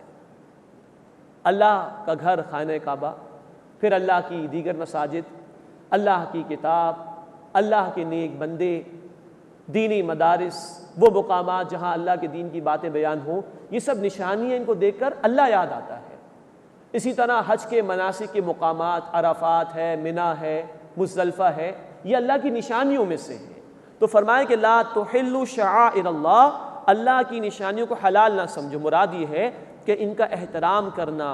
اللہ کا گھر خانہ کعبہ، پھر اللہ کی دیگر مساجد، اللہ کی کتاب، اللہ کے نیک بندے، دینی مدارس، وہ مقامات جہاں اللہ کے دین کی باتیں بیان ہوں، یہ سب نشانیاں، ان کو دیکھ کر اللہ یاد آتا ہے۔ اسی طرح حج کے مناسک کے مقامات، عرفات ہے، منی ہے، مزدلفہ ہے، یہ اللہ کی نشانیوں میں سے ہیں۔ تو فرمائے کہ لا تحلوا شعائر اللہ، اللہ کی نشانیوں کو حلال نہ سمجھو، مراد یہ ہے کہ ان کا احترام کرنا،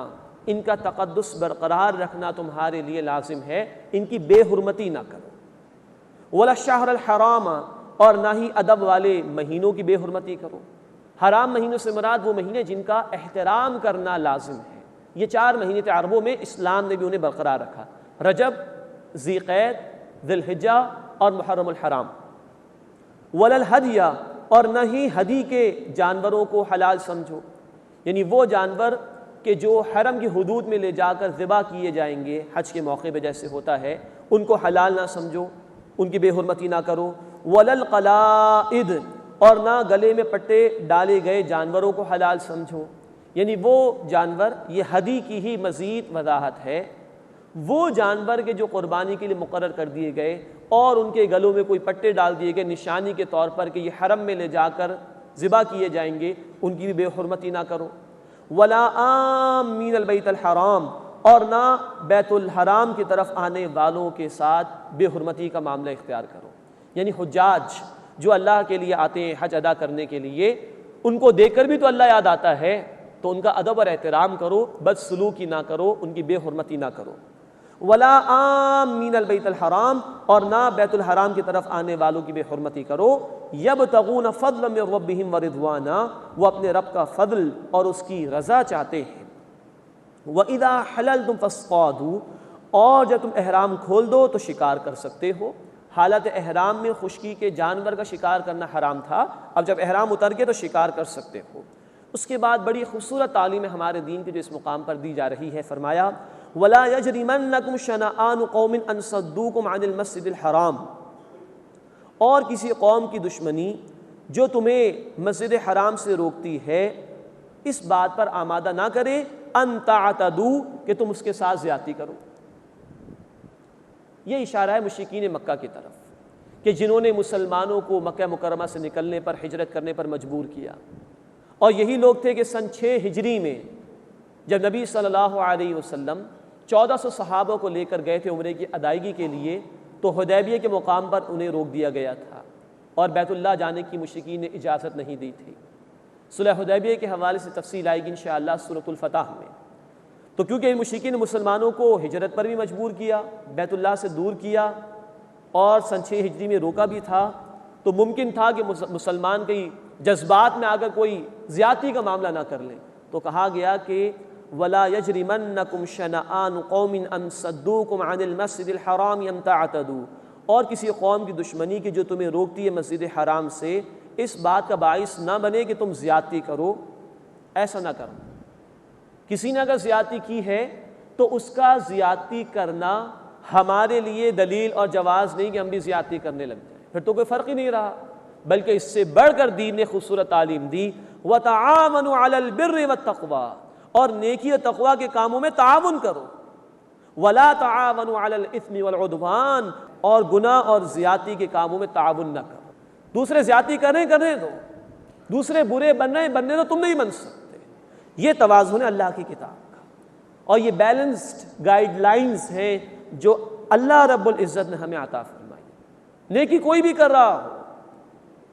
ان کا تقدس برقرار رکھنا تمہارے لیے لازم ہے، ان کی بے حرمتی نہ کرو۔ ولا الشہر الحرام، اور نہ ہی ادب والے مہینوں کی بے حرمتی کرو۔ حرام مہینوں سے مراد وہ مہینے جن کا احترام کرنا لازم ہے۔ یہ 4 مہینے تھے عربوں میں، اسلام نے بھی انہیں برقرار رکھا، رجب، ذی قعد، ذی الحجہ اور محرم الحرام۔ ولا الہدی، اور نہ ہی ہدی کے جانوروں کو حلال سمجھو، یعنی وہ جانور کہ جو حرم کی حدود میں لے جا کر ذبح کیے جائیں گے حج کے موقع پہ جیسے ہوتا ہے، ان کو حلال نہ سمجھو، ان کی بے حرمتی نہ کرو۔ ولا القلائد، اور نہ گلے میں پٹے ڈالے گئے جانوروں کو حلال سمجھو، یعنی وہ جانور، یہ ہدی کی ہی مزید وضاحت ہے، وہ جانور کے جو قربانی کے لیے مقرر کر دیے گئے اور ان کے گلوں میں کوئی پٹے ڈال دیے گئے نشانی کے طور پر کہ یہ حرم میں لے جا کر ذبح کیے جائیں گے، ان کی بھی بے حرمتی نہ کرو۔ ولا آمین البیت الحرام، اور نہ بیت الحرام کی طرف آنے والوں کے ساتھ بے حرمتی کا معاملہ اختیار کرو، یعنی حجاج جو اللہ کے لیے آتے ہیں حج ادا کرنے کے لیے، ان کو دیکھ کر بھی تو اللہ یاد آتا ہے، تو ان کا ادب اور احترام کرو، بدسلوکی نہ کرو، ان کی بے حرمتی نہ کرو۔ ولا آمین البیت الحرام، اور نہ بیت الحرام کی طرف آنے والوں کی بے حرمتی کرو۔ یبتغون فضلا من ربہم ورضوانا، وہ اپنے رب کا فضل اور اس کی رضا چاہتے ہیں۔ وَإِذَا حَلَلْتُمْ فَاصْطَادُوا، اور جب تم احرام کھول دو تو شکار کر سکتے ہو۔ حالت احرام میں خشکی کے جانور کا شکار کرنا حرام تھا، اب جب احرام اتر گئے تو شکار کر سکتے ہو۔ اس کے بعد بڑی خوبصورت تعلیم ہے ہمارے دین کی جو اس مقام پر دی جا رہی ہے، فرمایا وَلَا يَجْرِمَنَّكُمْ شَنَآنُ قَوْمٍ أَن صَدُّوكُمْ عَنِ الْمَسْجِدِ الْحَرَامِ، اور کسی قوم کی دشمنی جو تمہیں مسجد حرام سے روکتی ہے، اس بات پر آمادہ نہ کرے ان تعتدوا، کہ تم اس کے ساتھ زیادتی کرو۔ یہ اشارہ ہے مشرکین مکہ کی طرف کہ جنہوں نے مسلمانوں کو مکہ مکرمہ سے نکلنے پر، ہجرت کرنے پر مجبور کیا، اور یہی لوگ تھے کہ سن 6 ہجری میں جب نبی صلی اللہ علیہ وسلم 1400 صحابہ کو لے کر گئے تھے عمرے کی ادائیگی کے لیے، تو حدیبیہ کے مقام پر انہیں روک دیا گیا تھا اور بیت اللہ جانے کی مشرکین نے اجازت نہیں دی تھی۔ صلح حدیبیہ کے حوالے سے تفصیل آئے گی انشاءاللہ سورۃ الفتح میں۔ تو کیونکہ ان مشرکین نے مسلمانوں کو ہجرت پر بھی مجبور کیا، بیت اللہ سے دور کیا، اور سن 6 ہجری میں روکا بھی تھا، تو ممکن تھا کہ مسلمان کئی جذبات میں اگر کوئی زیادتی کا معاملہ نہ کر لیں، تو کہا گیا کہ وَلَا يَجْرِمَنَّكُمْ شَنَآنُ قَوْمٍ أَن صَدُّوكُمْ عَنِ الْمَسْجِدِ الْحَرَامِ أَن تَعْتَدُوا، اور کسی قوم کی دشمنی کی جو تمہیں روکتی ہے مسجد حرام سے، اس بات کا باعث نہ بنے کہ تم زیادتی کرو، ایسا نہ کرو۔ کسی نے اگر زیادتی کی ہے تو اس کا زیادتی کرنا ہمارے لیے دلیل اور جواز نہیں کہ ہم بھی زیادتی کرنے لگ جائیں، پھر تو کوئی فرق ہی نہیں رہا، بلکہ اس سے بڑھ کر دین نے خوبصورت تعلیم دی وَتَعَاوَنُوا عَلَى الْبِرِّ وَالتَّقْوَىٰ، اور نیکی اور تقویٰ کے کاموں میں تعاون کرو۔ وَلَا تَعَاوَنُوا عَلَى الْإِثْمِ وَالْعُدْوَانِ، اور گناہ اور زیادتی کے کاموں میں تعاون نہ کرو۔ دوسرے زیادتی کرنے دو، دوسرے برے بننے دو، تم نہیں بن سکتے۔ یہ توازن ہے اللہ کی کتاب کا، اور یہ بیلنسڈ گائیڈ لائنز ہیں جو اللہ رب العزت نے ہمیں عطا فرمائی۔ نیکی کوئی بھی کر رہا ہو،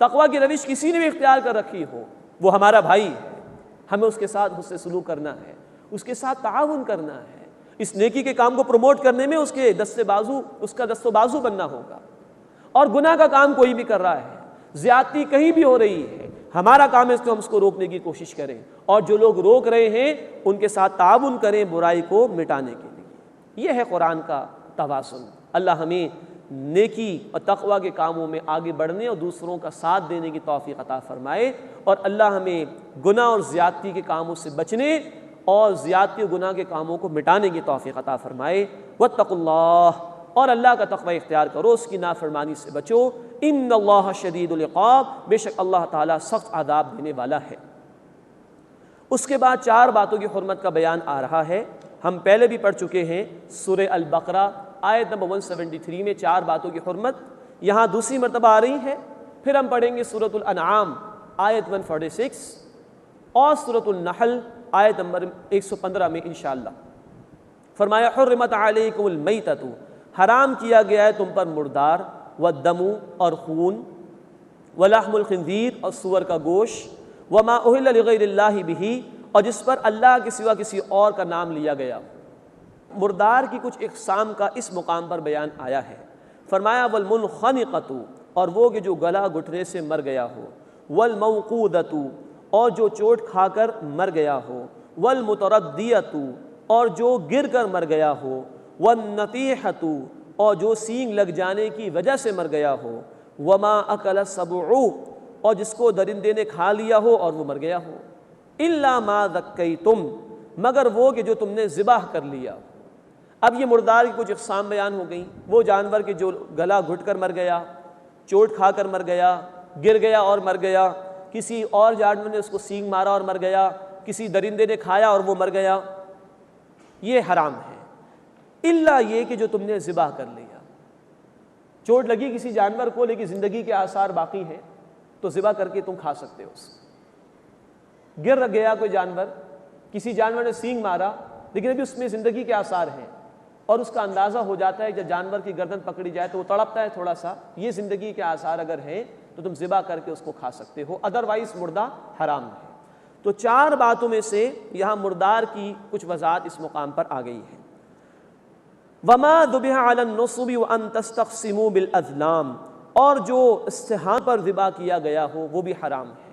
تقویٰ کی روش کسی نے بھی اختیار کر رکھی ہو، وہ ہمارا بھائی ہے، ہمیں اس کے ساتھ حسن سلوک کرنا ہے، اس کے ساتھ تعاون کرنا ہے، اس نیکی کے کام کو پروموٹ کرنے میں اس کے اس کا دست و بازو بننا ہوگا۔ اور گناہ کا کام کوئی بھی کر رہا ہے، زیادتی کہیں بھی ہو رہی ہے، ہمارا کام ہے ہم اس کو روکنے کی کوشش کریں، اور جو لوگ روک رہے ہیں ان کے ساتھ تعاون کریں برائی کو مٹانے کے لیے۔ یہ ہے قرآن کا توازن۔ اللہ ہمیں نیکی اور تقویٰ کے کاموں میں آگے بڑھنے اور دوسروں کا ساتھ دینے کی توفیق عطا فرمائے، اور اللہ ہمیں گناہ اور زیادتی کے کاموں سے بچنے اور زیادتی و گناہ کے کاموں کو مٹانے کی توفیق عطا فرمائے۔ واتقوا اللہ، اور اللہ کا تقوی اختیار کرو، اس کی نافرمانی سے بچو۔ ان اللہ شدید العقاب، بے شک اللہ تعالیٰ سخت عذاب دینے والا ہے۔ اس کے بعد 4 باتوں کی حرمت کا بیان آ رہا ہے. ہم پہلے بھی پڑھ چکے ہیں سورہ البقرہ آیت نمبر 173 میں 4 باتوں کی حرمت یہاں دوسری مرتبہ آ رہی ہے. پھر ہم پڑھیں گے سورۃ الانعام آیت 146 اور سورۃ النحل آیت نمبر 115 میں انشاءاللہ. فرمایا حرمت علیکم المیتۃ، حرام کیا گیا ہے تم پر مردار، والدم اور خون، ولحم الخنزیر اور سور کا گوشت، وما اہل لغیر اللہ بہ اور جس پر اللہ کے سوا کسی اور کا نام لیا گیا. مردار کی کچھ اقسام کا اس مقام پر بیان آیا ہے. فرمایا والمنخنقۃ اور وہ کہ جو گلا گھٹنے سے مر گیا ہو، والموقودۃ اور جو چوٹ کھا کر مر گیا ہو، والمتردیۃ اور جو گر کر مر گیا ہو، والنطیحۃ اور جو سینگ لگ جانے کی وجہ سے مر گیا ہو، وما اکل السبع اور جس کو درندے نے کھا لیا ہو اور وہ مر گیا ہو، الا ما ذکیتم مگر وہ کہ جو تم نے ذبح کر لیا. اب یہ مردار کی کچھ اقسام بیان ہو گئیں. وہ جانور کہ جو گلا گھٹ کر مر گیا، چوٹ کھا کر مر گیا، گر گیا اور مر گیا، کسی اور جانور نے اس کو سینگ مارا اور مر گیا، کسی درندے نے کھایا اور وہ مر گیا، یہ حرام ہے. الا یہ کہ جو تم نے ذبح کر لیا. چوٹ لگی کسی جانور کو لیکن زندگی کے آثار باقی ہیں تو ذبح کر کے تم کھا سکتے ہو. گر گیا کوئی جانور، کسی جانور نے سینگ مارا لیکن ابھی اس میں زندگی کے آثار ہیں اور اس کا اندازہ ہو جاتا ہے جب جانور کی گردن پکڑی جائے تو وہ تڑپتا ہے تھوڑا سا، یہ زندگی کے آثار اگر ہیں تو تم ذبح کر کے اس کو کھا سکتے ہو، ادروائز مردہ حرام ہے. تو 4 باتوں میں سے یہاں مردار کی کچھ وضاحت اس مقام پر آ گئی ہے. وما ذبح علی النصب وان تستقسموا بالازلام اور جو استحام پر ذبح کیا گیا ہو وہ بھی حرام ہے.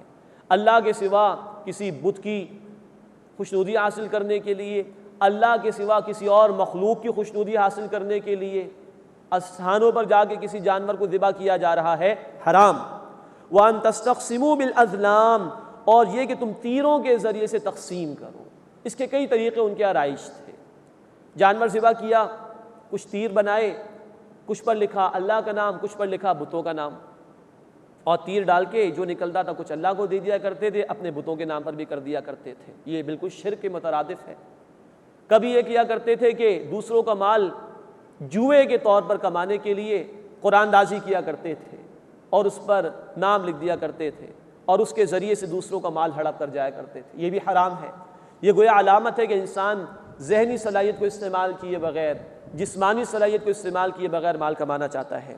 اللہ کے سوا کسی بت کی خوشنودی حاصل کرنے کے لیے، اللہ کے سوا کسی اور مخلوق کی خوشنودی حاصل کرنے کے لیے استھانوں پر جا کے کسی جانور کو ذبح کیا جا رہا ہے، حرام. وان تستقسموا بالازلام اور یہ کہ تم تیروں کے ذریعے سے تقسیم کرو. اس کے کئی طریقے ان کے آرائش تھے. جانور ذبح کیا، کچھ تیر بنائے، کچھ پر لکھا اللہ کا نام، کچھ پر لکھا بتوں کا نام، اور تیر ڈال کے جو نکلتا تھا کچھ اللہ کو دے دیا کرتے تھے، اپنے بتوں کے نام پر بھی کر دیا کرتے تھے. یہ بالکل شرک کے مترادف ہے. کبھی یہ کیا کرتے تھے کہ دوسروں کا مال جوئے کے طور پر کمانے کے لیے قرآن دازی کیا کرتے تھے اور اس پر نام لکھ دیا کرتے تھے اور اس کے ذریعے سے دوسروں کا مال ہڑپ کر جایا کرتے تھے. یہ بھی حرام ہے. یہ گویا علامت ہے کہ انسان ذہنی صلاحیت کو استعمال کیے بغیر، جسمانی صلاحیت کو استعمال کیے بغیر مال کمانا چاہتا ہے.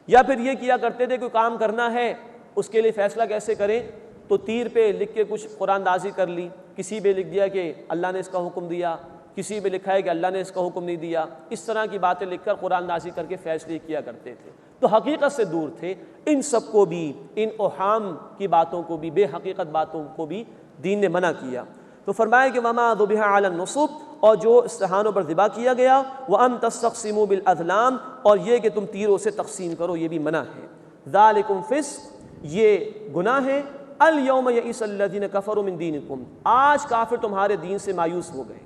یا پھر یہ کیا کرتے تھے کوئی کام کرنا ہے اس کے لیے فیصلہ کیسے کریں تو تیر پہ لکھ کے کچھ قرآن دازی کر لی، کسی پہ لکھ دیا کہ اللہ نے اس کا حکم دیا، کسی پہ لکھا ہے کہ اللہ نے اس کا حکم نہیں دیا. اس طرح کی باتیں لکھ کر قرآن دازی کر کے فیصلے کیا کرتے تھے. تو حقیقت سے دور تھے. ان سب کو بھی، ان اوہام کی باتوں کو بھی، بے حقیقت باتوں کو بھی دین نے منع کیا. تو فرمایا کہ وما ذبح علی النصب اور جو استحانوں پر ذبح کیا گیا، وان تستقسموا بالازلام اور یہ کہ تم تیروں سے تقسیم کرو، یہ بھی منع ہے. ذالکم فسق یہ گناہ ہے. الیوم یئس الذین کفروا من دینکم آج کافر تمہارے دین سے مایوس ہو گئے.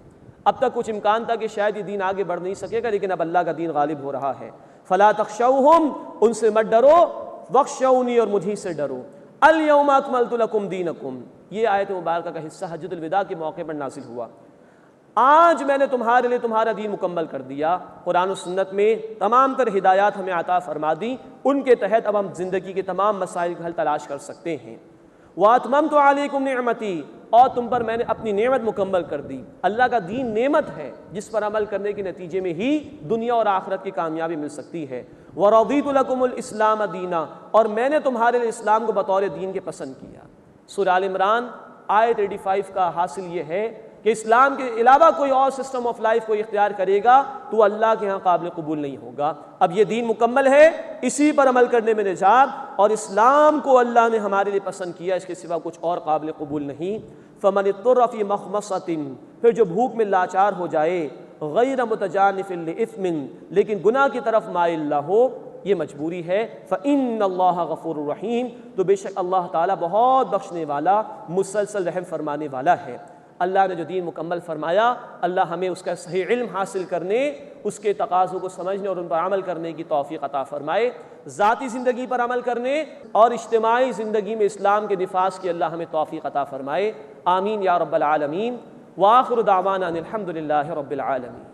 اب تک کچھ امکان تھا کہ شاید یہ دین آگے بڑھ نہیں سکے گا لیکن اب اللہ کا دین غالب ہو رہا ہے. فلا تخشوہم ان سے مت ڈرو، واخشونی اور مجھی سے ڈرو. الیوم اکملت لکم دینکم یہ آیت مبارکہ کا حصہ حجۃ الوداع کے موقع پر نازل ہوا. آج میں نے تمہارے لیے تمہارا دین مکمل کر دیا. قرآن و سنت میں تمام تر ہدایات ہمیں عطا فرما دی، ان کے تحت اب ہم زندگی کے تمام مسائل کا حل تلاش کر سکتے ہیں. وَأَتْمَمْتُ عَلَيْكُمْ نِعْمَتِي اور تم پر میں نے اپنی نعمت مکمل کر دی. اللہ کا دین نعمت ہے جس پر عمل کرنے کے نتیجے میں ہی دنیا اور آخرت کی کامیابی مل سکتی ہے. وَرَضِيتُ لَكُمُ الْإِسْلَامَ دِينًا اور میں نے تمہارے لیے اسلام کو بطور دین کے پسند کیا. سورہ آل عمران آیت 85 کا حاصل یہ ہے کہ اسلام کے علاوہ کوئی اور سسٹم آف لائف کوئی اختیار کرے گا تو اللہ کے ہاں قابل قبول نہیں ہوگا. اب یہ دین مکمل ہے، اسی پر عمل کرنے میں نجات، اور اسلام کو اللہ نے ہمارے لیے پسند کیا، اس کے سوا کچھ اور قابل قبول نہیں. فمن اضطر فی مخمصۃ پھر جو بھوک میں لاچار ہو جائے، غیر متجانف لإثم لیکن گناہ کی طرف مائل نہ ہو، یہ مجبوری ہے. فإن اللہ غفور الرحیم تو بے شک اللہ تعالیٰ بہت بخشنے والا، مسلسل رحم فرمانے والا ہے. اللہ نے جو دین مکمل فرمایا، اللہ ہمیں اس کا صحیح علم حاصل کرنے، اس کے تقاضوں کو سمجھنے اور ان پر عمل کرنے کی توفیق عطا فرمائے. ذاتی زندگی پر عمل کرنے اور اجتماعی زندگی میں اسلام کے نفاذ کی اللہ ہمیں توفیق عطا فرمائے. آمین یا رب العالمین۔ وآخر دعوانا ان الحمد للہ رب العالمین۔